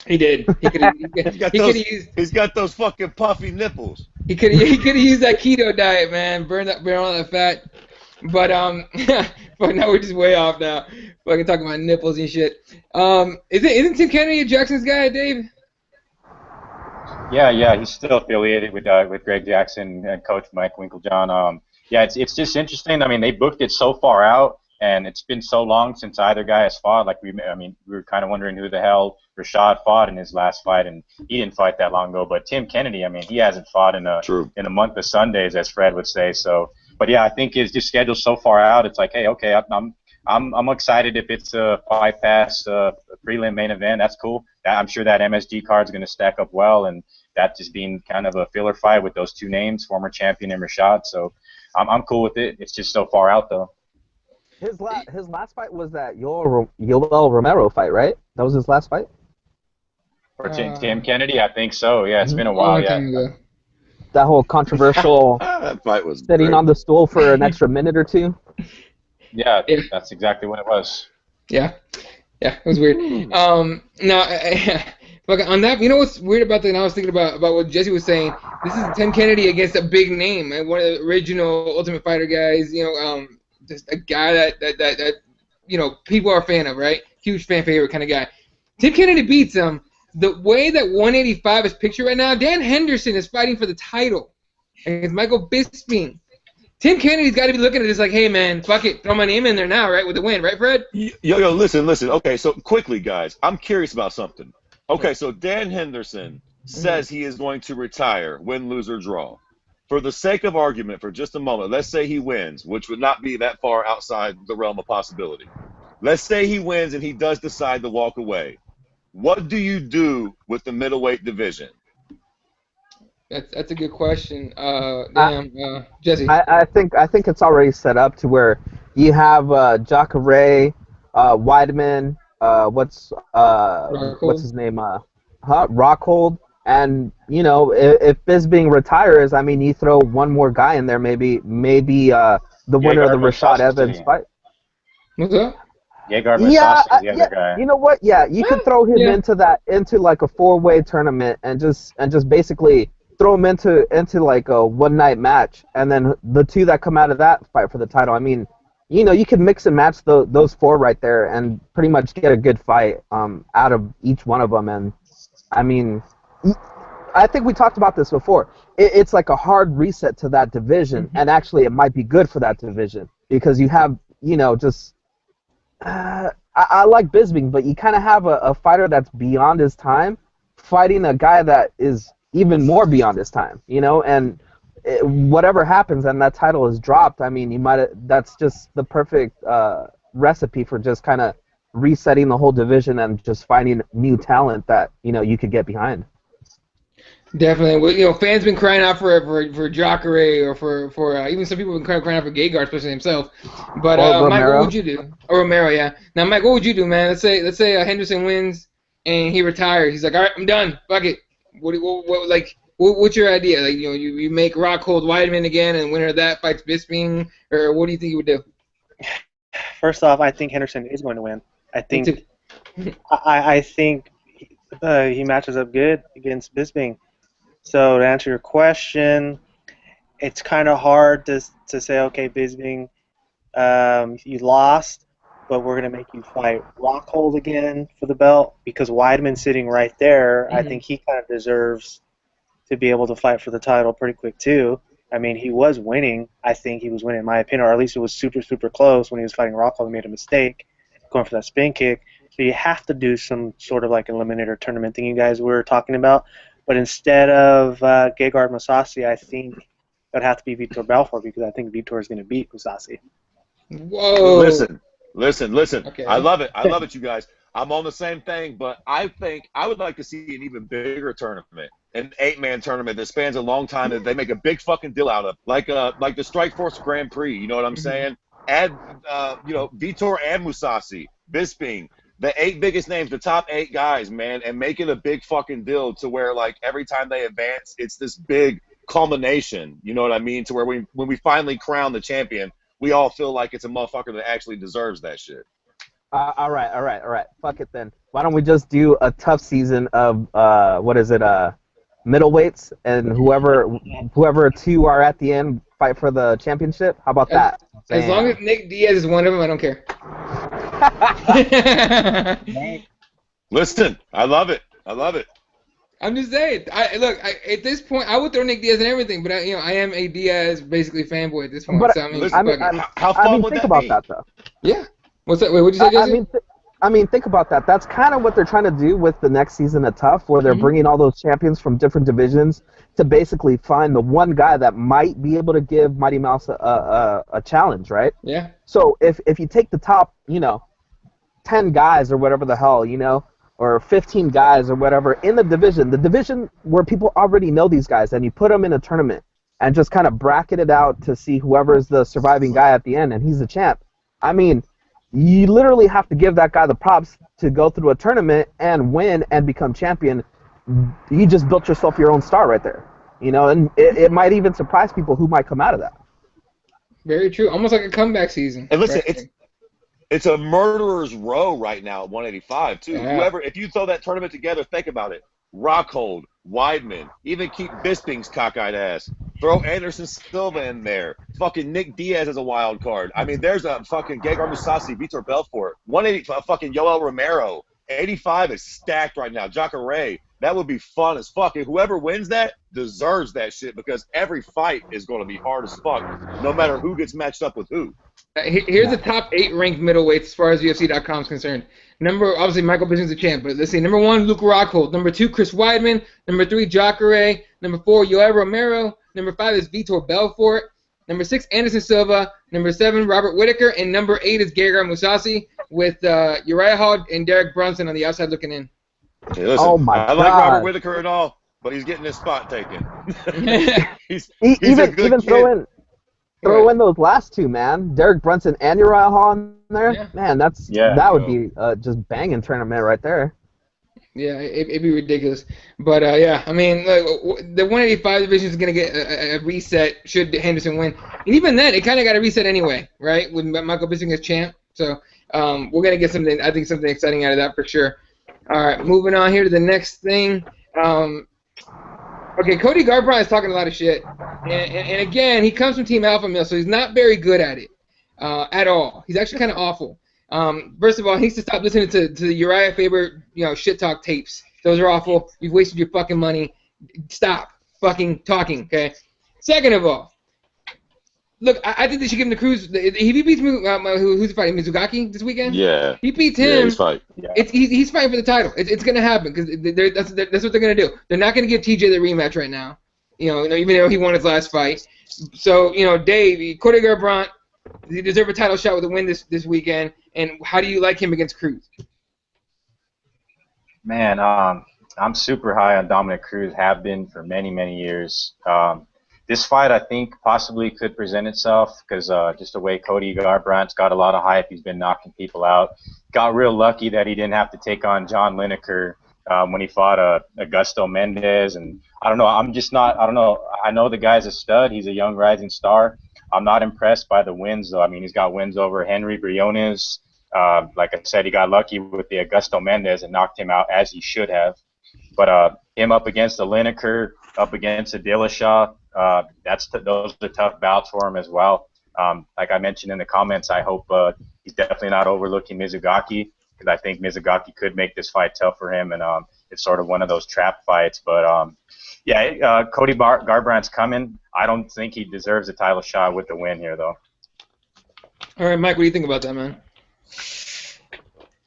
He did. He's got those fucking puffy nipples. He could have used that keto diet, man. Burn all that fat. but now we're just way off now. Fucking talking about nipples and shit. Isn't Tim Kennedy a Jackson's guy, Dave? Yeah, he's still affiliated with Greg Jackson and Coach Mike Winklejohn. Yeah, it's just interesting. I mean, they booked it so far out, and it's been so long since either guy has fought. Like we were kind of wondering who the hell Rashad fought in his last fight, and he didn't fight that long ago. But Tim Kennedy, I mean, he hasn't fought in a month of Sundays, as Fred would say. So, but yeah, I think it's just scheduled so far out. It's like, hey, okay, I'm excited if it's a 5-pass prelim main event. That's cool. I'm sure that MSG card is going to stack up well, and that just being kind of a filler fight with those two names, former champion and Rashad. So I'm cool with it. It's just so far out though. His last fight was that Yoel Romero fight, right? That was his last fight. For Tim Kennedy, I think so. Yeah, it's been a while. Yeah. That whole controversial that fight was sitting great. on the stool for an extra minute or two. Yeah, that's exactly what it was. Yeah, it was weird. Look, on that, you know what's weird about that? And I was thinking about what Jesse was saying. This is Tim Kennedy against a big name, and one of the original Ultimate Fighter guys. Just a guy that people are a fan of, right? Huge fan favorite kind of guy. Tim Kennedy beats him. The way that 185 is pictured right now, Dan Henderson is fighting for the title against Michael Bisping. Tim Kennedy's got to be looking at this like, hey, man, fuck it. Throw my name in there now, right, with the win. Right, Fred? Yo, listen. Okay, so quickly, guys, I'm curious about something. Okay, so Dan Henderson says he is going to retire, win, lose, or draw. For the sake of argument, for just a moment, let's say he wins, which would not be that far outside the realm of possibility. Let's say he wins and he does decide to walk away. What do you do with the middleweight division? That's a good question. Jesse. I think it's already set up to where you have Jacare, Weidman, what's his name? Rockhold. And if Bisping retires, I mean, you throw one more guy in there, maybe the winner of the Rashad Evans fight. What's that? Gegard Mousasi is the other guy. You know what? Yeah, you could throw him into like a 4-way tournament and just basically throw him into like a one-night match, and then the two that come out of that fight for the title. I mean, you could mix and match those 4 right there and pretty much get a good fight out of each one of them. And I mean, I think we talked about this before. It's like a hard reset to that division, and actually it might be good for that division because you have, just I like Bisping, but you kind of have a fighter that's beyond his time fighting a guy that is even more beyond his time, and whatever happens and that title is dropped, I mean, that's just the perfect recipe for just kind of resetting the whole division and just finding new talent that, you could get behind. Definitely. Well, fans been crying out for Jacare or for even some people have been crying out for Gegard, especially himself. But Mike, what would you do? Or Romero, yeah. Now, Mike, what would you do, man? Let's say Henderson wins and he retires. He's like, all right, I'm done. Fuck it. What's your idea? Like, you make Rockhold Weidman again, and winner of that fights Bisping, or what do you think you would do? First off, I think Henderson is going to win. I think he matches up good against Bisping. So to answer your question, it's kind of hard to say, okay, Bisping, you lost, but we're going to make you fight Rockhold again for the belt because Weidman's sitting right there. I think he kind of deserves to be able to fight for the title pretty quick too. I mean, he was winning. I think he was winning, in my opinion, or at least it was super, super close when he was fighting Rockhold and made a mistake going for that spin kick. So you have to do some sort of like eliminator tournament thing you guys were talking about. But instead of Gegard Mousasi, I think it would have to be Vitor Belfort because I think Vitor is going to beat Mousasi. Whoa. Listen. Okay. I love it, you guys. I'm on the same thing, but I think I would like to see an even bigger tournament, an 8-man tournament that spans a long time that they make a big fucking deal out of, like the Strikeforce Grand Prix. You know what I'm saying? Add, Vitor and Mousasi, Bisping, the 8 biggest names, the top 8 guys, man, and make it a big fucking deal to where, like, every time they advance, it's this big culmination. You know what I mean? To where when we finally crown the champion, we all feel like it's a motherfucker that actually deserves that shit. All right. Fuck it then. Why don't we just do a tough season of middleweights, and whoever 2 are at the end fight for the championship? How about that? As long as Nick Diaz is one of them, I don't care. Listen, I love it. I'm just saying. At this point, I would throw Nick Diaz and everything, but I am a Diaz basically fanboy at this point. But, so I mean, listen, how fun would think that about be? that though. Yeah. What's that? Wait, what'd you say, Jesse? I mean, think about that. That's kind of what they're trying to do with the next season of Tough, where they're bringing all those champions from different divisions to basically find the one guy that might be able to give Mighty Mouse a challenge, right? Yeah. So if you take the top, 10 guys or whatever the hell, or 15 guys or whatever in the division where people already know these guys, and you put them in a tournament and just kind of bracket it out to see whoever is the surviving guy at the end, and he's the champ. I mean, you literally have to give that guy the props to go through a tournament and win and become champion. You just built yourself your own star right there, and it might even surprise people who might come out of that. Very true. Almost like a comeback season. And listen, it's a murderer's row right now at 185 too. Yeah. If you throw that tournament together, think about it. Rockhold, Weidman, even keep Bisping's cockeyed ass. Throw Anderson Silva in there. Fucking Nick Diaz as a wild card. I mean, there's a fucking Gegard Mousasi, Vitor Belfort, 180, fucking Yoel Romero. 85 is stacked right now. Jacare. That would be fun as fuck. And whoever wins that deserves that shit because every fight is going to be hard as fuck, no matter who gets matched up with who. Here's the top 8 ranked middleweights as far as UFC.com is concerned. Obviously, Michael Bisping's the champ, but let's see. Number 1, Luke Rockhold. Number 2, Chris Weidman. Number 3, Jacare. Number 4, Yoel Romero. Number 5 is Vitor Belfort. Number 6, Anderson Silva. Number 7, Robert Whittaker. And number 8 is Gegard Mousasi with Uriah Hall and Derek Brunson on the outside looking in. Hey, listen, oh my God. I like Robert Whittaker and all, but he's getting his spot taken. he's even a good kid. Throw in those last two, man. Derek Brunson and Uriah Hall in there. Yeah. Man, that would be just banging tournament right there. Yeah, it'd be ridiculous. But, yeah, I mean, the 185 division is going to get a reset should Henderson win. And even then, it kind of got a reset anyway, right, with Michael Bisping as champ. So we're going to get something exciting out of that for sure. All right, moving on here to the next thing. Okay, Cody Garbrandt is talking a lot of shit. And again, he comes from Team Alpha Male, so he's not very good at it at all. He's actually kind of awful. First of all, he needs to stop listening to the Uriah Faber, shit talk tapes. Those are awful. You've wasted your fucking money. Stop fucking talking, okay? Second of all, look, I think they should give him the Cruz. He beats who's fighting Mizugaki this weekend. Yeah, he beats him. Yeah, he's fighting. Yeah. He's fighting for the title. It's gonna happen because that's what they're gonna do. They're not gonna give TJ the rematch right now. Even though he won his last fight. So Dave, Cody Garbrandt, he deserves a title shot with a win this weekend. And how do you like him against Cruz? Man, I'm super high on Dominic Cruz. Have been for many, many years. This fight, I think, possibly could present itself because just the way Cody Garbrandt's got a lot of hype. He's been knocking people out. Got real lucky that he didn't have to take on John Lineker when he fought Augusto Mendez. And I don't know. I don't know. I know the guy's a stud. He's a young rising star. I'm not impressed by the wins, though. I mean, he's got wins over Henry Briones. Like I said, he got lucky with the Augusto Mendez and knocked him out as he should have. But him up against the Lineker, up against the Dillashaw, those are tough bouts for him as well. Like I mentioned in the comments, I hope he's definitely not overlooking Mizugaki because I think Mizugaki could make this fight tough for him, and it's sort of one of those trap fights. But Cody Garbrandt's coming. I don't think he deserves a title shot with the win here, though. All right, Mike, what do you think about that, man?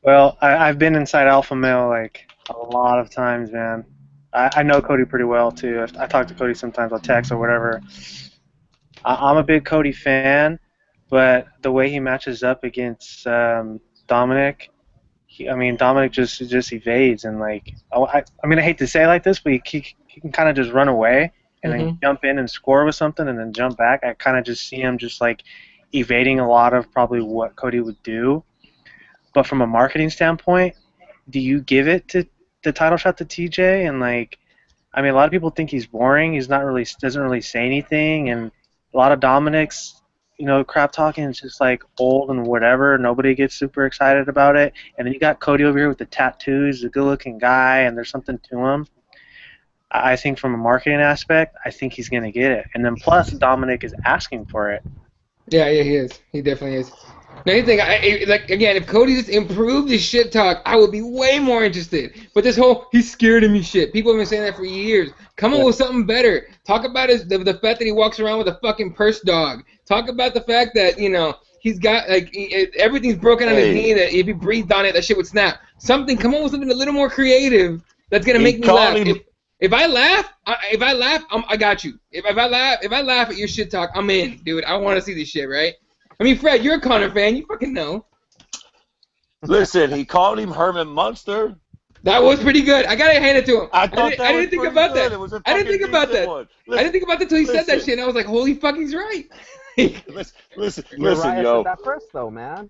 Well, I've been inside Alpha Male like a lot of times, man. I know Cody pretty well, too. I talk to Cody sometimes on text or whatever. I'm a big Cody fan, but the way he matches up against Dominic, Dominic just evades. And, I hate to say it like this, but he can kind of just run away and then jump in and score with something and then jump back. I kind of just see him just, evading a lot of probably what Cody would do. But from a marketing standpoint, do you give it to the title shot to TJ? And a lot of people think he's boring. He's not really doesn't really say anything, and a lot of Dominic's crap talking is just old and whatever. Nobody gets super excited about it. And then you got Cody over here with the tattoos. He's a good-looking guy, and there's something to him. I think from a marketing aspect, I think he's going to get it. And then plus, Dominic is asking for it. Yeah, he is. He definitely is. Now, you think, again, if Cody just improved his shit talk, I would be way more interested. But this whole, he's scared of me shit, people have been saying that for years. Come on with something better. Talk about the fact that he walks around with a fucking purse dog. Talk about the fact that, he's got, everything's broken on his knee, that if he breathed on it, that shit would snap. Come on with something a little more creative that's going to make me laugh. If I laugh, I got you. If I laugh at your shit talk, I'm in, dude. I want to see this shit, right? I mean, Fred, you're a Conor fan. You fucking know. Listen, he called him Herman Munster. That was pretty good. I gotta hand it to him. I didn't think about that. I didn't think about that. I didn't think about that until he said that shit, and I was like, holy fuck, he's right. listen, Uriah yo. said that first, though, man.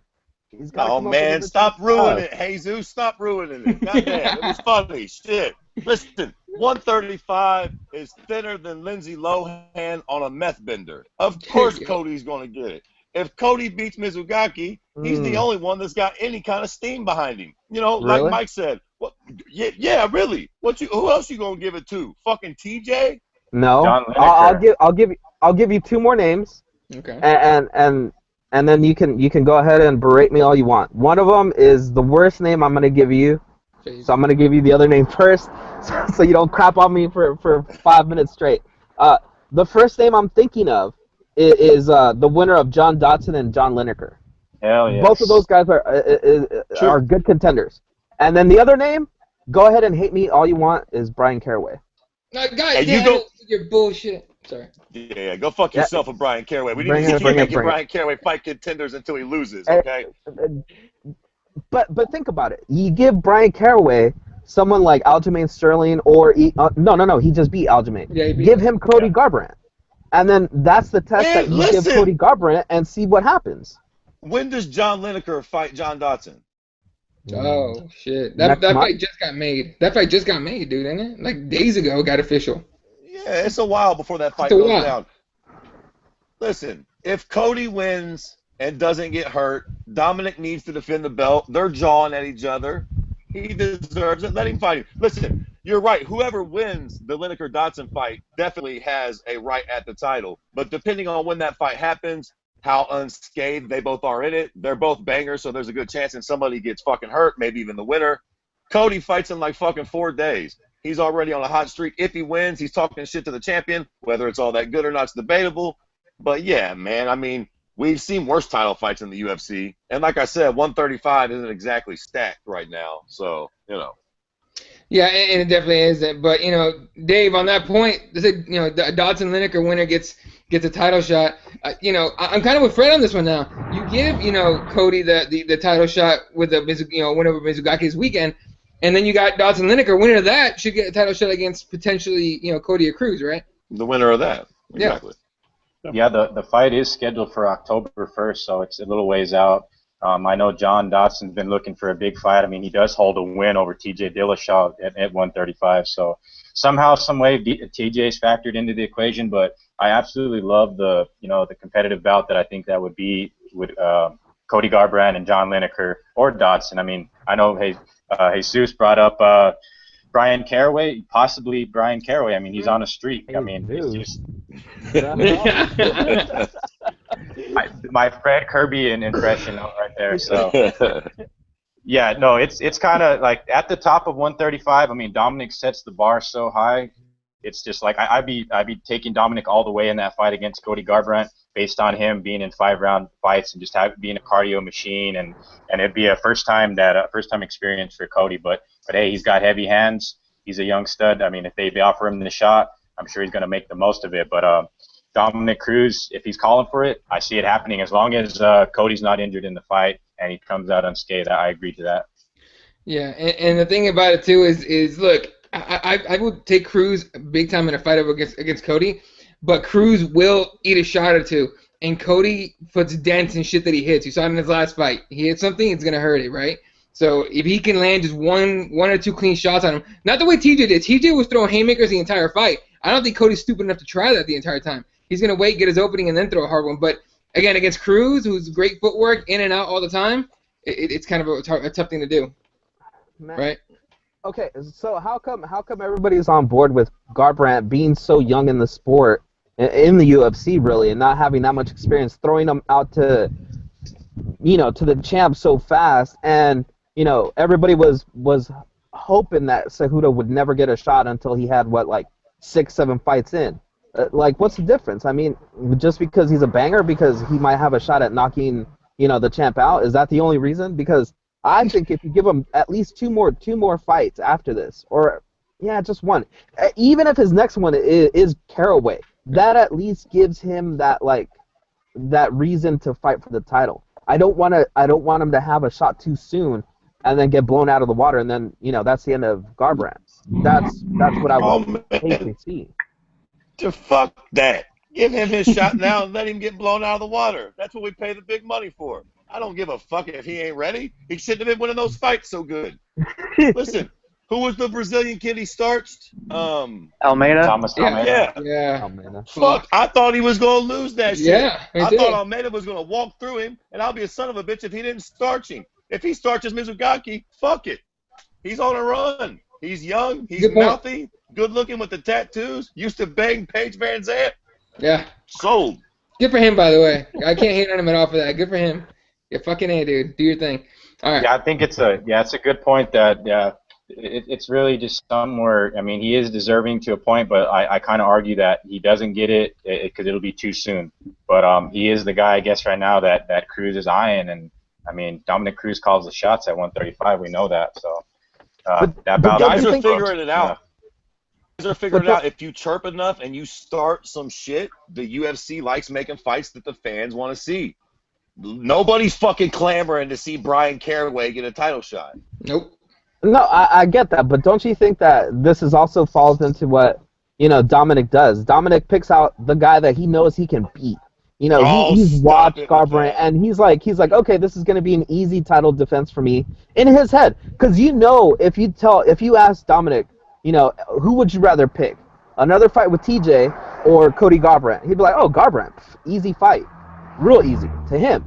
Oh, man, stop ruining it. Jesus, stop ruining it. Goddamn, it was funny. Shit. Listen, 135 is thinner than Lindsay Lohan on a meth bender. Of course Cody's going to get it. If Cody beats Mizugaki, he's the only one that's got any kind of steam behind him. Really? Like Mike said. Well, yeah, really. Who else you going to give it to? Fucking TJ? No. I'll give you two more names. Okay. And then you can go ahead and berate me all you want. One of them is the worst name I'm going to give you. So I'm going to give you the other name first so you don't crap on me for 5 minutes straight. The first name I'm thinking of is the winner of John Dodson and John Lineker. Hell yes. Both of those guys are good contenders. And then the other name, go ahead and hate me all you want, is Brian Caraway. Guys, your bullshit. Sorry. Yeah, go fuck yourself with Brian Caraway. We need to keep Brian Caraway fight contenders until he loses, okay? But think about it. You give Brian Caraway someone like Aljamain Sterling or no, he just beat Aljamain. Yeah, give him Cody Garbrandt. And then that's the test that you give Cody Garbrandt and see what happens. When does John Lineker fight John Dodson? Oh shit! That fight just got made. That fight just got made, dude, isn't it? Like days ago, it got official. Yeah, it's a while before that fight goes down. Listen, if Cody wins and doesn't get hurt, Dominic needs to defend the belt. They're jawing at each other. He deserves it. Let him fight him. Listen, you're right. Whoever wins the Lineker-Dodson fight definitely has a right at the title. But depending on when that fight happens, how unscathed they both are in it, they're both bangers, so there's a good chance that somebody gets fucking hurt, maybe even the winner. Cody fights in like fucking 4 days. He's already on a hot streak. If he wins, he's talking shit to the champion. Whether it's all that good or not is debatable. But yeah, man, I mean, we've seen worse title fights in the UFC. And like I said, 135 isn't exactly stacked right now. So, Yeah, and it definitely isn't. But, Dave, on that point, the Dodson-Lineker winner gets a title shot. I'm kind of with Fred on this one now. You give, Cody the title shot with the winner of Mizugaki this weekend, and then you got Dodson-Lineker, winner of that should get a title shot against potentially, Cody or Cruz, right? The winner of that. Exactly. Yeah, the fight is scheduled for October 1st, so it's a little ways out. I know John Dodson's been looking for a big fight. I mean, he does hold a win over TJ Dillashaw at 135. So somehow, some way, TJ's factored into the equation. But I absolutely love the competitive bout that I think that would be with Cody Garbrandt and John Lineker or Dodson. I mean, I know Jesus brought up Brian Caraway, possibly Brian Caraway. I mean, he's on a streak. I mean, it's just my Fred Kirby impression right there. So yeah, no, it's kind of like at the top of 135. I mean, Dominic sets the bar so high. It's just like I'd be taking Dominic all the way in that fight against Cody Garbrandt based on him being in 5-round fights and just being a cardio machine, and it'd be a first time experience for Cody. But hey, he's got heavy hands. He's a young stud. I mean, if they offer him the shot, I'm sure he's going to make the most of it. But Dominic Cruz, if he's calling for it, I see it happening as long as Cody's not injured in the fight and he comes out unscathed. I agree to that. Yeah, and the thing about it too is look, I would take Cruz big time in a fight against Cody, but Cruz will eat a shot or two, and Cody puts dents and shit that he hits. You saw it in his last fight. He hit something, it's gonna hurt it, right? So if he can land just one or two clean shots on him, not the way TJ did. TJ was throwing haymakers the entire fight. I don't think Cody's stupid enough to try that the entire time. He's gonna wait, get his opening, and then throw a hard one. But again, against Cruz, who's great footwork, in and out all the time, it's kind of a tough thing to do, right? Okay, so how come everybody's on board with Garbrandt being so young in the sport, in the UFC really, and not having that much experience, throwing him out to to the champ so fast, and everybody was hoping that Cejudo would never get a shot until he had like 6-7 fights in. Like, what's the difference? I mean, just because he's a banger, because he might have a shot at knocking the champ out, is that the only reason? Because I think if you give him at least two more fights after this, or just one, even if his next one is Caraway, that at least gives him that reason to fight for the title. I don't want him to have a shot too soon and then get blown out of the water, and then that's the end of Garbrandt. That's what I would hate to see. To fuck that. Give him his shot now and let him get blown out of the water. That's what we pay the big money for. I don't give a fuck if he ain't ready. He shouldn't have been winning those fights so good. Listen, who was the Brazilian kid he starched? Almeida? Thomas Almeida. Yeah. Almeida. Fuck, I thought he was going to lose that shit. Yeah, I thought Almeida was going to walk through him, and I'll be a son of a bitch if he didn't starch him. If he starches Mizugaki, fuck it. He's on a run. He's young. He's mouthy. Good looking with the tattoos. Used to bang Paige Van Zandt. Yeah. Sold. Good for him, by the way. I can't hate on him at all for that. Good for him. Yeah, fucking A, dude. Do your thing. All right. Yeah, I think it's a good point that it's really just somewhere. I mean, he is deserving to a point, but I kind of argue that he doesn't get it because it'll be too soon. But he is the guy, I guess, right now that Cruz is eyeing, and I mean, Dominic Cruz calls the shots at 135. We know that. So that battle. Guys are figuring it out. Guys are figuring it out. If you chirp enough and you start some shit, the UFC likes making fights that the fans want to see. Nobody's fucking clamoring to see Brian Caraway get a title shot. Nope. No, I get that, but don't you think that this is also falls into what Dominic does? Dominic picks out the guy that he knows he can beat. He's watched Garbrandt, and he's like, okay, this is going to be an easy title defense for me in his head, because if you ask Dominic, who would you rather pick, another fight with TJ or Cody Garbrandt? He'd be like, oh, Garbrandt, easy fight, real easy to him,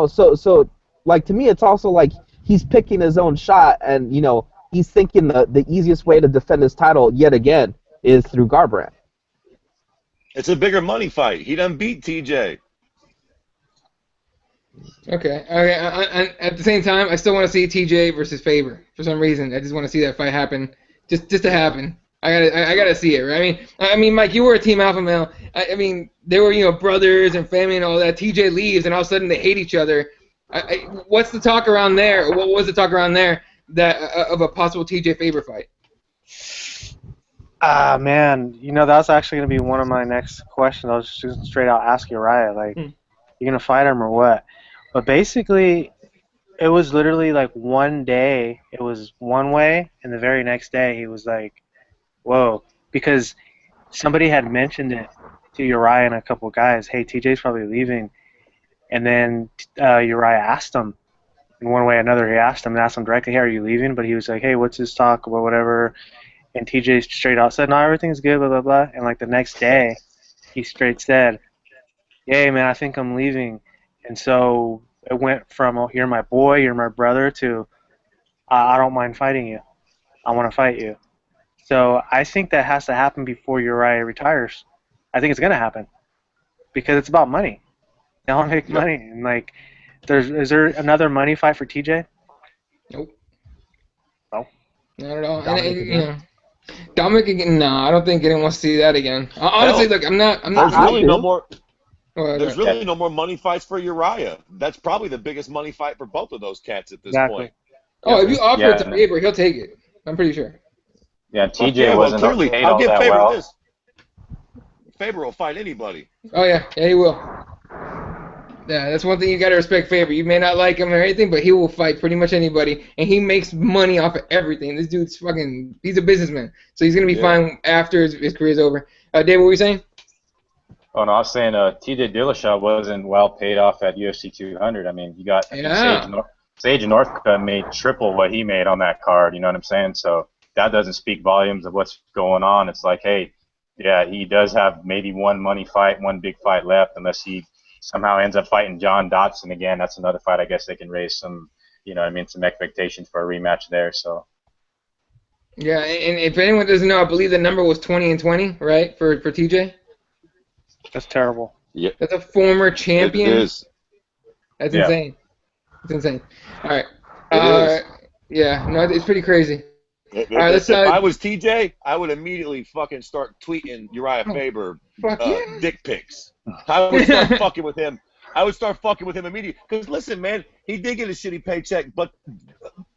So like, to me, it's also like he's picking his own shot, and he's thinking the easiest way to defend his title yet again is through Garbrandt. It's a bigger money fight. He done beat TJ. Okay. At the same time, I still want to see TJ versus Faber for some reason. I just want to see that fight happen, just to happen. I gotta see it, right? I mean, Mike, you were a Team Alpha Male. I mean, they were brothers and family and all that. TJ leaves, and all of a sudden they hate each other. What's the talk around there? What was the talk around there of a possible TJ Faber fight? Man, that's actually going to be one of my next questions. I was just straight out ask Uriah, like, you going to fight him or what? But basically, it was literally like one day, it was one way, and the very next day he was like, whoa, because somebody had mentioned it to Uriah and a couple guys, hey, TJ's probably leaving. And then Uriah asked him, in one way or another, he asked him directly, hey, are you leaving? But he was like, hey, what's this talk about, whatever? And TJ straight out said, no, everything's good, blah, blah, blah. And like the next day, he straight said, hey, man, I think I'm leaving. And so it went from, oh, you're my boy, you're my brother, to I don't mind fighting you. I want to fight you. So I think that has to happen before Uriah retires. I think it's going to happen because it's about money. They all make money. And like, is there another money fight for TJ? Nope. No. Not at all. Dominic again? No, I don't think anyone wants to see that again. Honestly, look, I'm not. There's really no more. There's really no more money fights for Uriah. That's probably the biggest money fight for both of those cats at this point. Oh, if you offer it to Faber, he'll take it. I'm pretty sure. Yeah, TJ wasn't clearly. paid I'll all give that Faber well. this. Faber will fight anybody. Oh yeah, he will. Yeah, that's one thing you gotta respect Faber. You may not like him or anything, but he will fight pretty much anybody, and he makes money off of everything. This dude's he's a businessman, so he's gonna be fine after his career's over. Dave, what were you saying? Oh no, I was saying TJ Dillashaw wasn't well paid off at UFC 200. I mean, you got Sage Northcutt made triple what he made on that card. You know what I'm saying? So that doesn't speak volumes of what's going on. It's like, hey, yeah, he does have maybe one big fight left, unless he somehow ends up fighting John Dodson again. That's another fight. I guess they can raise some, some expectations for a rematch there. So Yeah, and if anyone doesn't know, I believe the number was 20-20, right, for TJ? That's terrible. Yeah, That's a former champion. it is. That's Yeah. insane. It's insane. All right. It is. Yeah, no, it's pretty crazy. If, All right, let's. if I was TJ, I would immediately fucking start tweeting Uriah Faber Fuck yeah. dick pics. I would start fucking with him. I would start fucking with him immediately. Because listen, man, he did get a shitty paycheck, but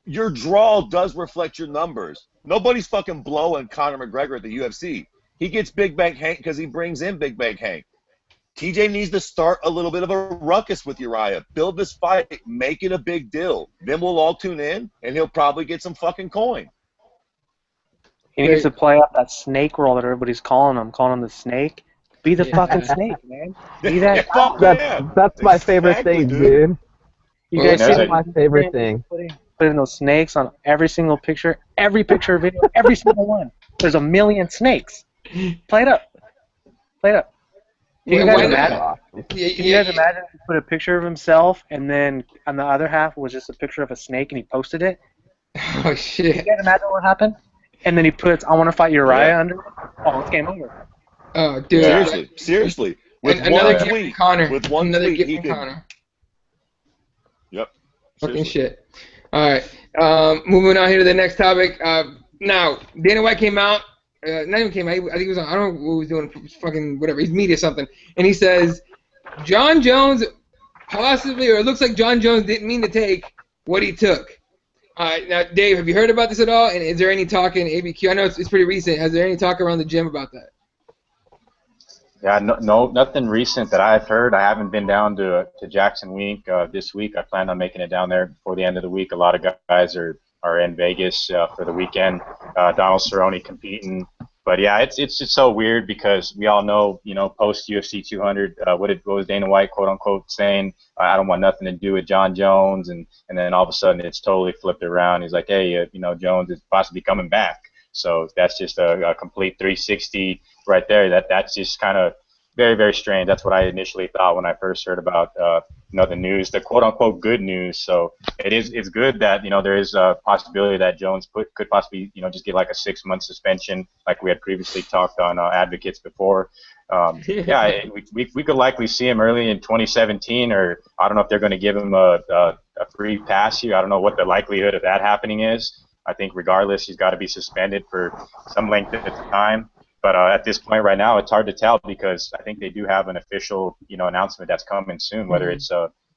your draw does reflect your numbers. Nobody's fucking blowing Conor McGregor at the UFC. He gets Big Bank Hank because he brings in Big Bank Hank. TJ needs to start a little bit of a ruckus with Uriah. Build this fight. Make it a big deal. Then we'll all tune in, and he'll probably get some fucking coin. He needs to play up that snake role that everybody's calling him the snake. Be the fucking snake, man. Be that. That's my favorite thing, dude. You guys see That's my favorite thing. Putting those snakes on every single picture, every picture, video, every single one. There's a million snakes. Play it up. Play it up. Can you guys imagine? Can you guys imagine if he put a picture of himself and then on the other half was just a picture of a snake and he posted it? Oh shit! Can you guys imagine what happened? And then he puts, "I want to fight Uriah" under it. Oh, it's game over. Oh, dude. Seriously. With another one tweet, Connor. with one another tweet, he could. Connor. Yep. Fucking shit. All right. Moving on here to the next topic. Now, Dana White came out. Not even came out. I think he was on. I don't know what he was doing. Fucking whatever. He's media something. And he says, John Jones possibly, or it looks like John Jones didn't mean to take what he took. Now, Dave, have you heard about this at all? And is there any talk in ABQ? I know it's pretty recent. Has there any talk around the gym about that? Yeah, no, nothing recent that I've heard. I haven't been down to Jackson Week this week. I plan on making it down there before the end of the week. A lot of guys are in Vegas for the weekend. Donald Cerrone competing. But yeah, it's just so weird because we all know, post UFC 200, what was Dana White quote unquote saying? I don't want nothing to do with John Jones, and then all of a sudden it's totally flipped around. He's like, hey, Jones is possibly coming back. So that's just a complete 360 right there. That's just kind of very, very strange. That's what I initially thought when I first heard about the news, the quote unquote good news. So it's good that there is a possibility that Jones could possibly just get like a 6-month suspension, like we had previously talked on Advocates before. We could likely see him early in 2017, or I don't know if they're going to give him a free pass here. I don't know what the likelihood of that happening is. I think regardless, he's got to be suspended for some length of time. But at this point right now, it's hard to tell because I think they do have an official, announcement that's coming soon, whether it's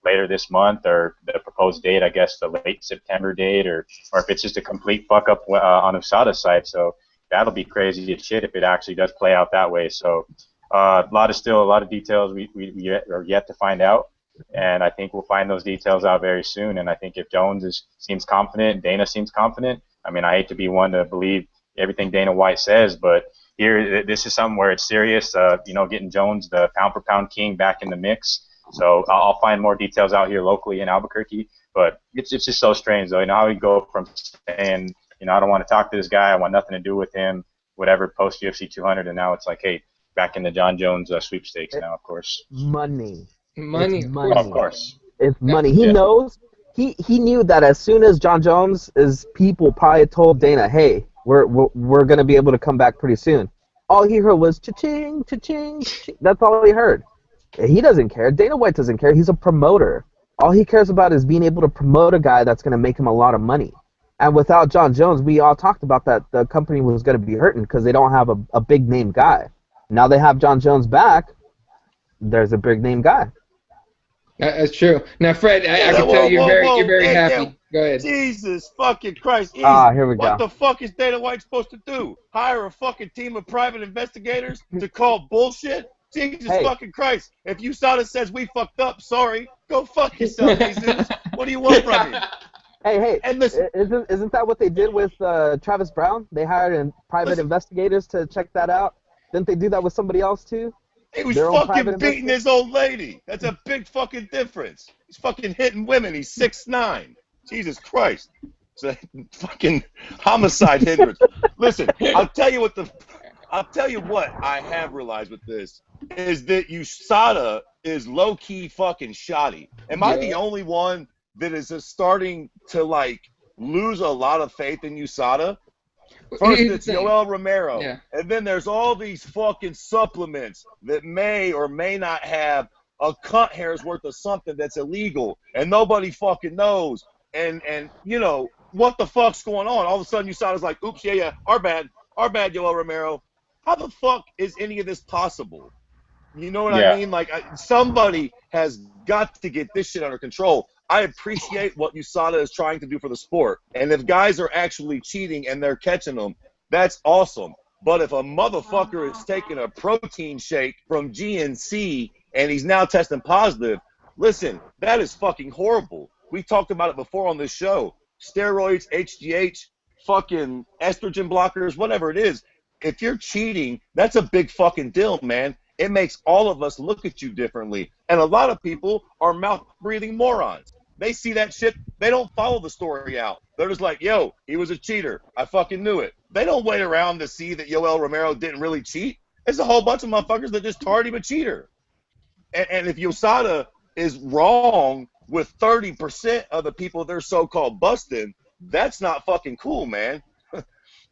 later this month or the proposed date, I guess the late September date, or if it's just a complete fuck up on USADA's side. So that'll be crazy as shit if it actually does play out that way. So a lot of details we are yet to find out. And I think we'll find those details out very soon. And I think if Jones seems confident, Dana seems confident. I mean, I hate to be one to believe everything Dana White says, but here, this is something where it's serious. Getting Jones, the pound-for-pound king, back in the mix. So I'll find more details out here locally in Albuquerque. But it's just so strange, though. How we go from saying, I don't want to talk to this guy, I want nothing to do with him, whatever, post UFC 200, and now it's like, hey, back in the John Jones sweepstakes now, of course. Money. Of course. It's money. He knows. He knew that as soon as John Jones' people probably told Dana, hey, we're going to be able to come back pretty soon. All he heard was cha-ching, cha-ching, cha-ching. That's all he heard. He doesn't care. Dana White doesn't care. He's a promoter. All he cares about is being able to promote a guy that's going to make him a lot of money. And without John Jones, we all talked about that the company was going to be hurting because they don't have a big-name guy. Now they have John Jones back. There's a big-name guy. That's true. Now, Fred, I can tell you're very happy. Go ahead. Jesus fucking Christ. Here we go. What the fuck is Dana White supposed to do? Hire a fucking team of private investigators to call bullshit? Jesus fucking Christ. If USADA says we fucked up, sorry, go fuck yourself, Jesus. What do you want from me? Hey, and isn't that what they did with Travis Brown? They hired private investigators to check that out. Didn't they do that with somebody else too? He was fucking beating his old lady. That's a big fucking difference. He's fucking hitting women. He's 6'9". Jesus Christ. It's a fucking homicide hindrance. Listen, I'll tell you what I have realized with this is that USADA is low-key fucking shoddy. Am I the only one that is starting to, lose a lot of faith in USADA? First, Here's the it's thing. Yoel Romero, Yeah. and then there's all these fucking supplements that may or may not have a cunt hair's worth of something that's illegal, and nobody fucking knows. And you know, what the fuck's going on? All of a sudden, USADA's like, oops, yeah, our bad, Yoel Romero. How the fuck is any of this possible? You know what I Yeah. mean? Like, somebody has got to get this shit under control. I appreciate what USADA is trying to do for the sport. And if guys are actually cheating and they're catching them, that's awesome. But if a motherfucker is taking a protein shake from GNC and he's now testing positive, listen, that is fucking horrible. We talked about it before on this show. Steroids, HGH, fucking estrogen blockers, whatever it is. If you're cheating, that's a big fucking deal, man. It makes all of us look at you differently. And a lot of people are mouth-breathing morons. They see that shit. They don't follow the story out. They're just like, yo, he was a cheater. I fucking knew it. They don't wait around to see that Yoel Romero didn't really cheat. There's a whole bunch of motherfuckers that just tarred him a cheater. And if USADA is wrong with 30% of the people they're so-called busting, that's not fucking cool, man.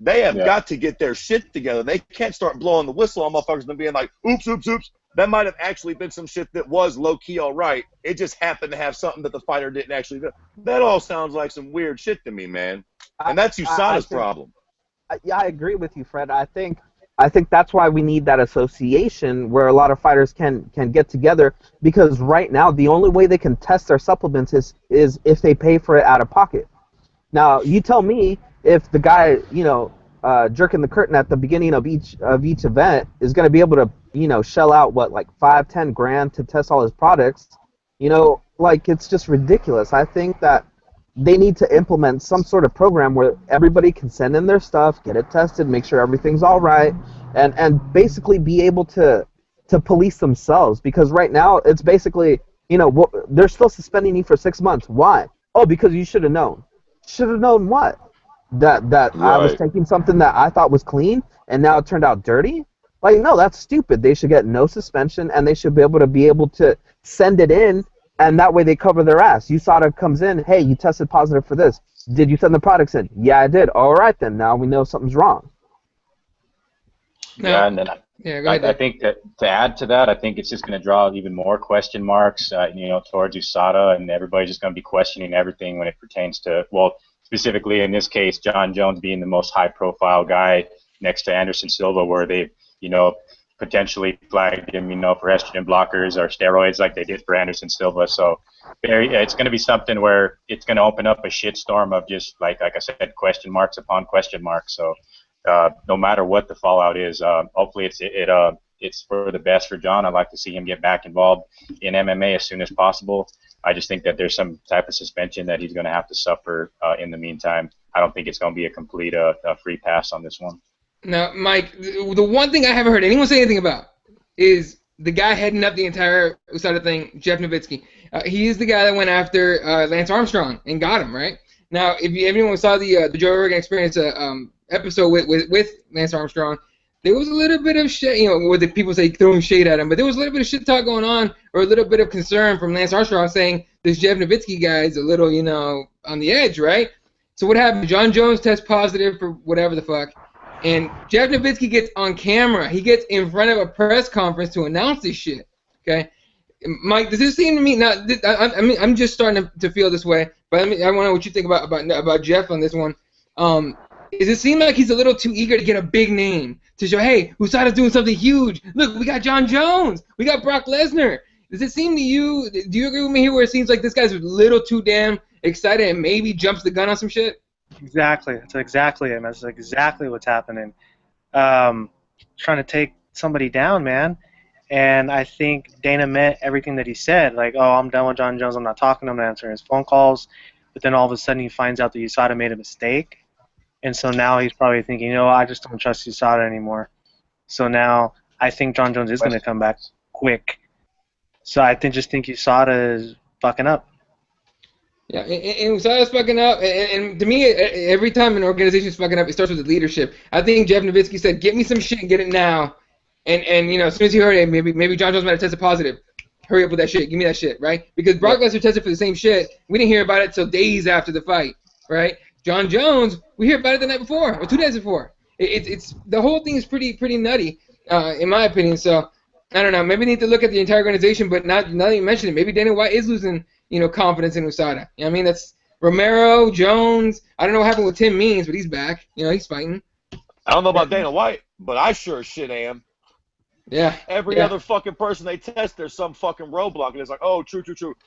They have got to get their shit together. They can't start blowing the whistle on motherfuckers and being like, oops, oops, oops. That might have actually been some shit that was low-key all right. It just happened to have something that the fighter didn't actually do. That all sounds like some weird shit to me, man. And that's USADA's problem. Yeah, I agree with you, Fred. I think that's why we need that association where a lot of fighters can get together, because right now the only way they can test their supplements is if they pay for it out of pocket. Now, you tell me if the guy, jerking the curtain at the beginning of each event is going to be able to, shell out like $5-10 grand to test all his products, it's just ridiculous. I think that they need to implement some sort of program where everybody can send in their stuff, get it tested, make sure everything's all right, and basically be able to police themselves. Because right now it's basically, they're still suspending you for 6 months. Why? Oh, because you should have known. Should have known what? That right. I was taking something that I thought was clean, and now it turned out dirty? Like, no, that's stupid. They should get no suspension, and they should be able to send it in, and that way they cover their ass. USADA comes in, hey, you tested positive for this. Did you send the products in? Yeah, I did. All right, then. Now we know something's wrong. Yeah, and then go ahead. I think that to add to that, I think it's just going to draw even more question marks, towards USADA, and everybody's just going to be questioning everything when it pertains to, well, specifically in this case, John Jones being the most high-profile guy next to Anderson Silva, where they've, potentially flagged him, for estrogen blockers or steroids like they did for Anderson Silva. So it's going to be something where it's going to open up a shitstorm of just, like I said, question marks upon question marks. So no matter what the fallout is, hopefully it's for the best for John. I'd like to see him get back involved in MMA as soon as possible. I just think that there's some type of suspension that he's going to have to suffer in the meantime. I don't think it's going to be a complete free pass on this one. Now, Mike, the one thing I haven't heard anyone say anything about is the guy heading up the entire USADA thing, Jeff Nowitzki. He is the guy that went after Lance Armstrong and got him, right? Now, if anyone saw the Joe Rogan Experience episode with Lance Armstrong, there was a little bit of shit, where the people say throwing shade at him, but there was a little bit of shit talk going on, or a little bit of concern from Lance Armstrong saying this Jeff Nowitzki guy is a little, on the edge, right? So what happened? John Jones tests positive for whatever the fuck. And Jeff Nowitzki gets on camera. He gets in front of a press conference to announce this shit. Okay, Mike, does it seem to me now? I'm just starting to feel this way, but I want to know what you think about Jeff on this one. Does it seem like he's a little too eager to get a big name to show, hey, USADA's doing something huge? Look, we got John Jones. We got Brock Lesnar. Does it seem to you? Do you agree with me here, where it seems like this guy's a little too damn excited and maybe jumps the gun on some shit? Exactly. That's exactly it. That's exactly what's happening. Trying to take somebody down, man. And I think Dana meant everything that he said. Like, oh, I'm done with John Jones. I'm not talking to him. I'm not answering his phone calls. But then all of a sudden he finds out that USADA made a mistake. And so now he's probably thinking, I just don't trust USADA anymore. So now I think John Jones is going to come back quick. So I just think USADA is fucking up. Yeah, and USADA's fucking up, and to me, every time an organization's fucking up, it starts with the leadership. I think Jeff Nowitzki said, "Get me some shit and get it now," and as soon as he heard it, maybe John Jones might have tested positive. Hurry up with that shit, give me that shit, right? Because Brock Lesnar tested for the same shit. We didn't hear about it till days after the fight, right? John Jones, we hear about it the night before or 2 days before. It's the whole thing is pretty nutty, in my opinion. So I don't know. Maybe we need to look at the entire organization, but now that you mention it, maybe Dana White is losing confidence in USADA. You know what I mean? That's Romero, Jones. I don't know what happened with Tim Means, but he's back. He's fighting. I don't know about Dana White, but I sure as shit am. Yeah. Every other fucking person they test, there's some fucking roadblock, and it's like, oh, true.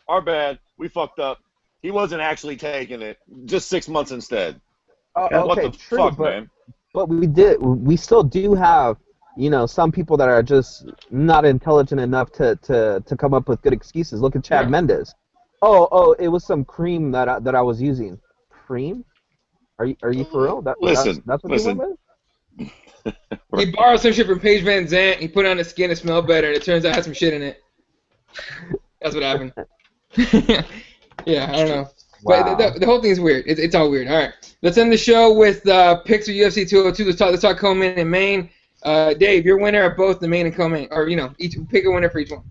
Our bad. We fucked up. He wasn't actually taking it. Just 6 months instead. Okay, what the true, fuck, man? But we still do have, some people that are just not intelligent enough to come up with good excuses. Look at Chad Mendes. Oh, it was some cream that I was using. Cream? Are you for real? That's what you went with? He borrowed some shit from Paige Van Zandt. He put it on his skin to smell better, and it turns out it had some shit in it. That's what happened. Yeah, I don't know. Wow. But the whole thing is weird. It's all weird. All right, let's end the show with picks for UFC 202. Let's talk co-main and main. Dave, you're winner of both the main and co-main, or each pick a winner for each one.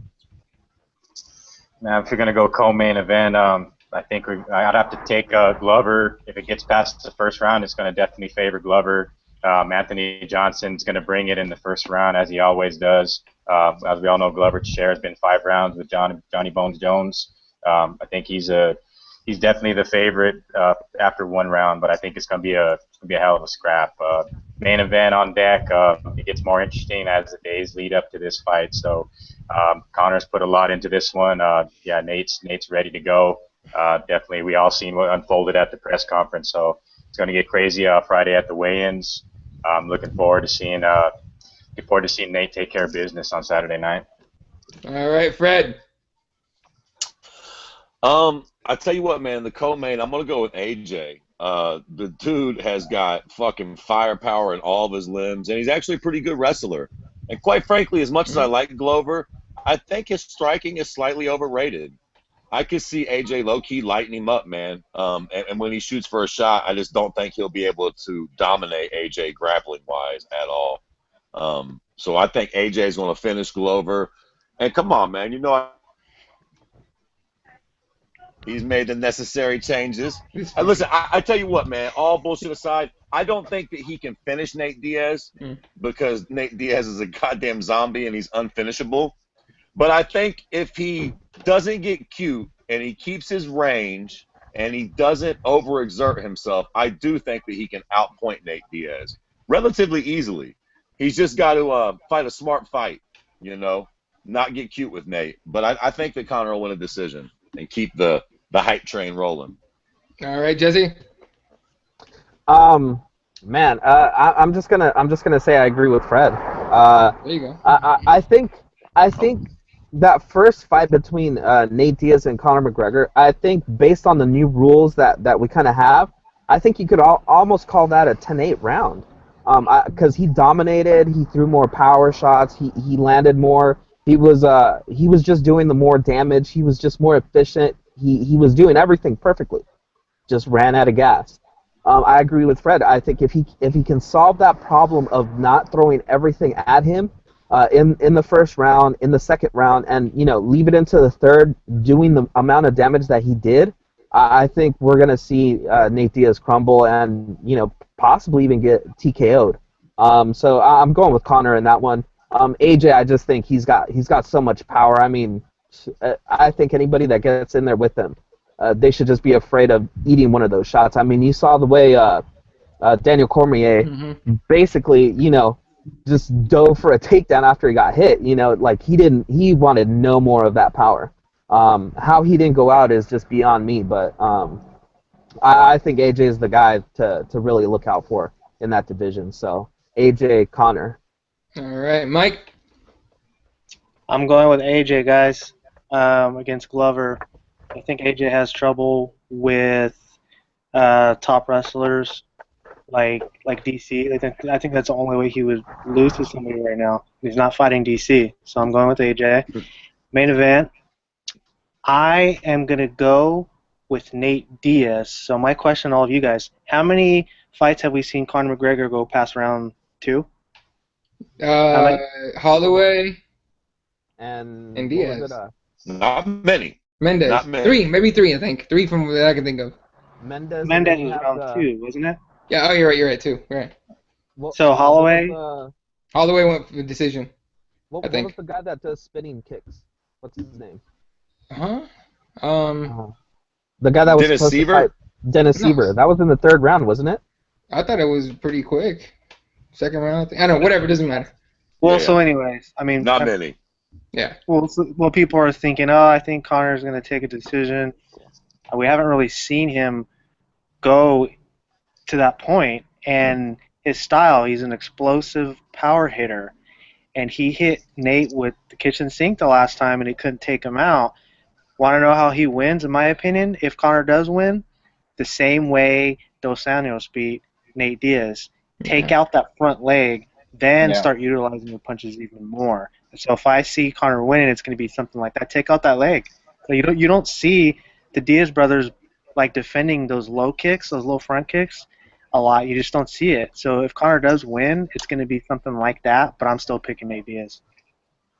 Now, if you're gonna go co-main event, I think I'd have to take Glover. If it gets past the first round, it's gonna definitely favor Glover. Anthony Johnson's going to bring it in the first round, as he always does. As we all know, Glover's share has been 5 rounds with Johnny Bones Jones. I think he's definitely the favorite after 1 round, but I think it's going to be a hell of a scrap. Main event on deck. It gets more interesting as the days lead up to this fight. So Connor's put a lot into this one. Nate's ready to go. Definitely, we all seen what unfolded at the press conference. So it's going to get crazy Friday at the weigh-ins. I'm looking forward to seeing Nate take care of business on Saturday night. All right, Fred. I tell you what, man, the co-main, I'm gonna go with AJ. The dude has got fucking firepower in all of his limbs, and he's actually a pretty good wrestler. And quite frankly, as much as I like Glover, I think his striking is slightly overrated. I could see AJ low-key lighting him up, man. And when he shoots for a shot, I just don't think he'll be able to dominate AJ grappling-wise at all. So I think AJ is going to finish Glover. And come on, man, he's made the necessary changes. And listen, I tell you what, man, all bullshit aside, I don't think that he can finish Nate Diaz because Nate Diaz is a goddamn zombie and he's unfinishable. But I think if he doesn't get cute and he keeps his range and he doesn't overexert himself, I do think that he can outpoint Nate Diaz relatively easily. He's just got to fight a smart fight, not get cute with Nate. But I think that Conor will win a decision and keep the hype train rolling. All right, Jesse. Man, I'm just gonna say I agree with Fred. There you go. I think that first fight between Nate Diaz and Conor McGregor, I think based on the new rules that we kind of have, I think you could almost call that a 10-8 round. Because he dominated, he threw more power shots, he landed more. He was just doing the more damage. He was just more efficient. He was doing everything perfectly. Just ran out of gas. I agree with Fred. I think if he can solve that problem of not throwing everything at him in the first round, in the second round, and leave it into the third, doing the amount of damage that he did, I think we're gonna see Nate Diaz crumble and possibly even get TKO'd. So I'm going with Conor in that one. AJ, I just think he's got so much power. I mean, I think anybody that gets in there with him, they should just be afraid of eating one of those shots. I mean, you saw the way Daniel Cormier basically, just dove for a takedown after he got hit. He wanted no more of that power. How he didn't go out is just beyond me, but I think AJ is the guy to really look out for in that division. So AJ, Conor. All right, Mike. I'm going with AJ, guys, against Glover. I think AJ has trouble with top wrestlers like DC. I think that's the only way he would lose to somebody right now. He's not fighting DC, so I'm going with AJ. Main event. I am going to go with Nate Diaz. So my question to all of you guys, how many fights have we seen Conor McGregor go past round 2? Holloway and Diaz. Not many. Mendes. Not many. 3, maybe 3, I think. 3 from what I can think of. Mendes. And Mendes then you was have round 2, wasn't it? Yeah. Oh, you're right too. Right. So Holloway. Holloway went for the decision. What I think. was the guy that does spinning kicks? What's his name? Huh? The guy that was Dennis supposed Seaver? to fight. Dennis No. Seaver. That was in the 3rd round, wasn't it? I thought it was pretty quick. 2nd round. I don't know. Whatever. It doesn't matter. Well, Yeah. so anyways, I mean, Not many. Yeah. well, people are thinking, oh, I think Connor's going to take a decision. We haven't really seen him go to that point, and his style, he's an explosive power hitter, and he hit Nate with the kitchen sink the last time, and he couldn't take him out. Want to know how he wins, in my opinion, if Connor does win? The same way Dos Anjos beat Nate Diaz. Take out that front leg, then start utilizing your punches even more. So if I see Connor winning, it's going to be something like that. Take out that leg. So you don't see the Diaz brothers like defending those low kicks, those low front kicks, a lot. You just don't see it. So if Connor does win, it's going to be something like that. But I'm still picking Nate Diaz.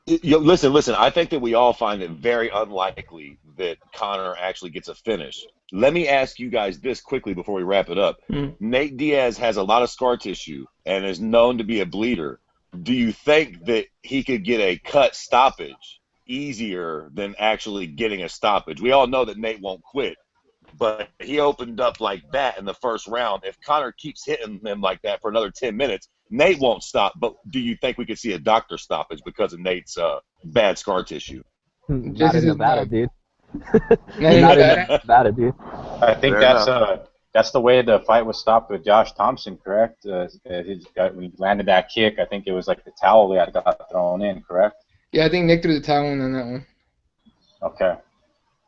Listen. I think that we all find it very unlikely that Conor actually gets a finish. Let me ask you guys this quickly before we wrap it up. Nate Diaz has a lot of scar tissue and is known to be a bleeder. Do you think that he could get a cut stoppage easier than actually getting a stoppage? We all know that Nate won't quit, but he opened up like that in the 1st round. If Conor keeps hitting him like that for another 10 minutes, Nate won't stop. But do you think we could see a doctor stoppage because of Nate's bad scar tissue? Not in Nevada, dude. Not in Nevada, dude. I think that's the way the fight was stopped with Josh Thompson, correct? When he landed that kick, I think it was like the towel that got thrown in, correct? Yeah, I think Nick threw the towel in on that one. Okay.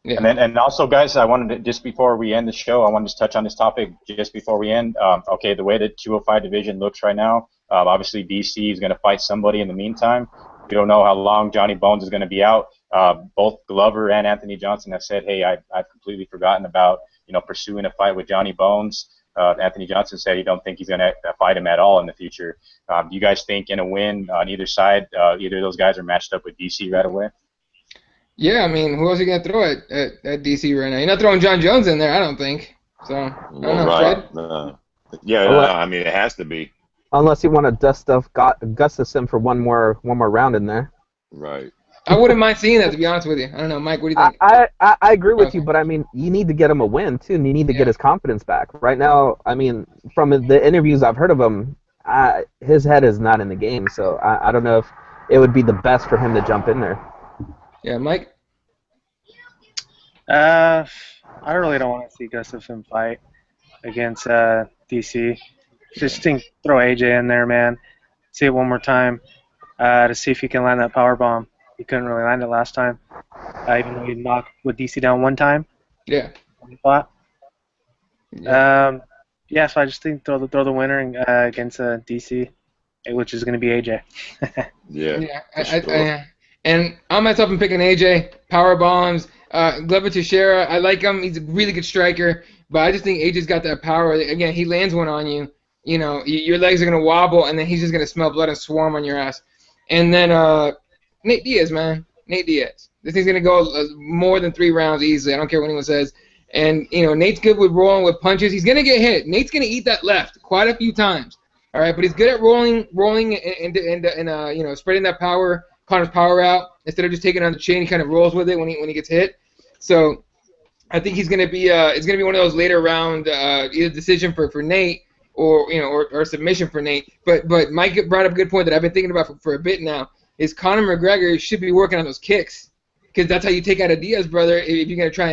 Yeah. And also, guys, I wanted to, just before we end the show, I wanted to touch on this topic just before we end. Okay, the way the 205 division looks right now, obviously DC is going to fight somebody in the meantime. We don't know how long Johnny Bones is going to be out. Both Glover and Anthony Johnson have said, hey, I've completely forgotten about pursuing a fight with Johnny Bones. Anthony Johnson said he don't think he's going to fight him at all in the future. Do you guys think in a win on either side, either of those guys are matched up with DC right away? Yeah, I mean, who else are you going to throw at DC right now? You're not throwing John Jones in there, I don't think. So, I don't know, right. Fred? I mean, it has to be. Unless you want to dust off Gustafsson for one more round in there. Right. I wouldn't mind seeing that, to be honest with you. I don't know, Mike, what do you think? I agree with you, but I mean, you need to get him a win, too, and you need to get his confidence back. Right now, I mean, from the interviews I've heard of him, his head is not in the game, so I don't know if it would be the best for him to jump in there. Yeah, Mike? I really don't want to see Gustafsson fight against DC. Just think, throw AJ in there, man. See it one more time to see if he can land that power bomb. He couldn't really land it last time, even though he knocked with DC down one time. Yeah. So I just think throw the winner against DC, which is going to be AJ. Yeah. And I myself am picking AJ. Power bombs. Glover Teixeira, I like him. He's a really good striker, but I just think AJ's got that power. Again, he lands one on you. Your legs are going to wobble, and then he's just going to smell blood and swarm on your ass. And then Nate Diaz, man. Nate Diaz. This thing's going to go more than 3 rounds easily. I don't care what anyone says. And, Nate's good with rolling with punches. He's going to get hit. Nate's going to eat that left quite a few times. All right, but he's good at rolling and spreading that power, Connor's power out. Instead of just taking it on the chin, he kind of rolls with it when he gets hit. So I think he's going to be it's going to be one of those later round either decision for Nate or submission for Nate. But Mike brought up a good point that I've been thinking about for a bit now. Is Conor McGregor should be working on those kicks, because that's how you take out a Diaz brother. If you're gonna try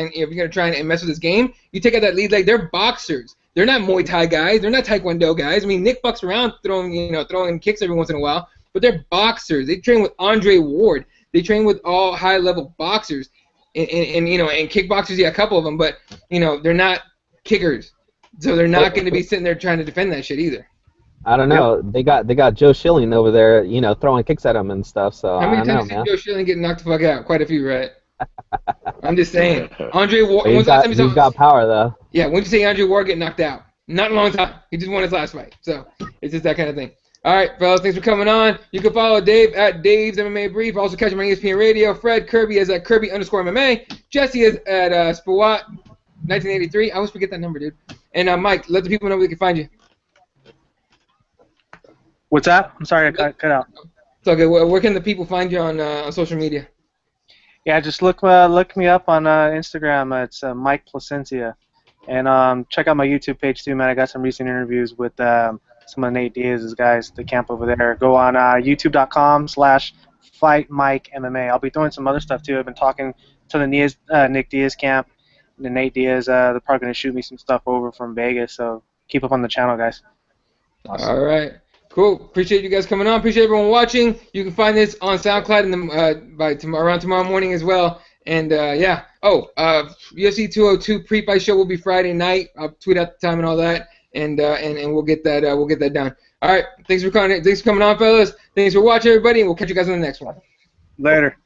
and mess with his game, you take out that lead leg. They're boxers. They're not Muay Thai guys. They're not Taekwondo guys. I mean, Nick fucks around throwing kicks every once in a while, but they're boxers. They train with Andre Ward. They train with all high level boxers, and kickboxers. Yeah, a couple of them, but they're not kickers. So they're not going to be sitting there trying to defend that shit either. I don't know. They got Joe Schilling over there, throwing kicks at him and stuff. So how many times did Joe Schilling get knocked the fuck out? Quite a few, right? I'm just saying. Andre Ward. He's got power though. Yeah. When did you say Andre Ward get knocked out? Not in a long time. He just won his last fight. So it's just that kind of thing. All right, fellas. Thanks for coming on. You can follow Dave at Dave's MMA Brief. Also catch him on ESPN Radio. Fred Kirby is at Kirby_MMA. Jesse is at Spawat. 1983. I always forget that number, dude. And Mike, let the people know where they can find you. What's that? I'm sorry, I cut out. It's okay. Where can the people find you on social media? Yeah, just look me up on Instagram. It's Mike Placencia. And check out my YouTube page too, man. I got some recent interviews with some of Nate Diaz's guys, the camp over there. Go on youtube.com/FightMikeMMA. I'll be doing some other stuff too. I've been talking to the Nick Diaz camp. The Nate Diaz, they're probably going to shoot me some stuff over from Vegas, so keep up on the channel, guys. Awesome. All right. Cool. Appreciate you guys coming on. Appreciate everyone watching. You can find this on SoundCloud around tomorrow morning as well. And, yeah. Oh, UFC 202 pre-fight show will be Friday night. I'll tweet out the time and all that, and we'll get that done. All right. Thanks for coming on, fellas. Thanks for watching, everybody, and we'll catch you guys on the next one. Later.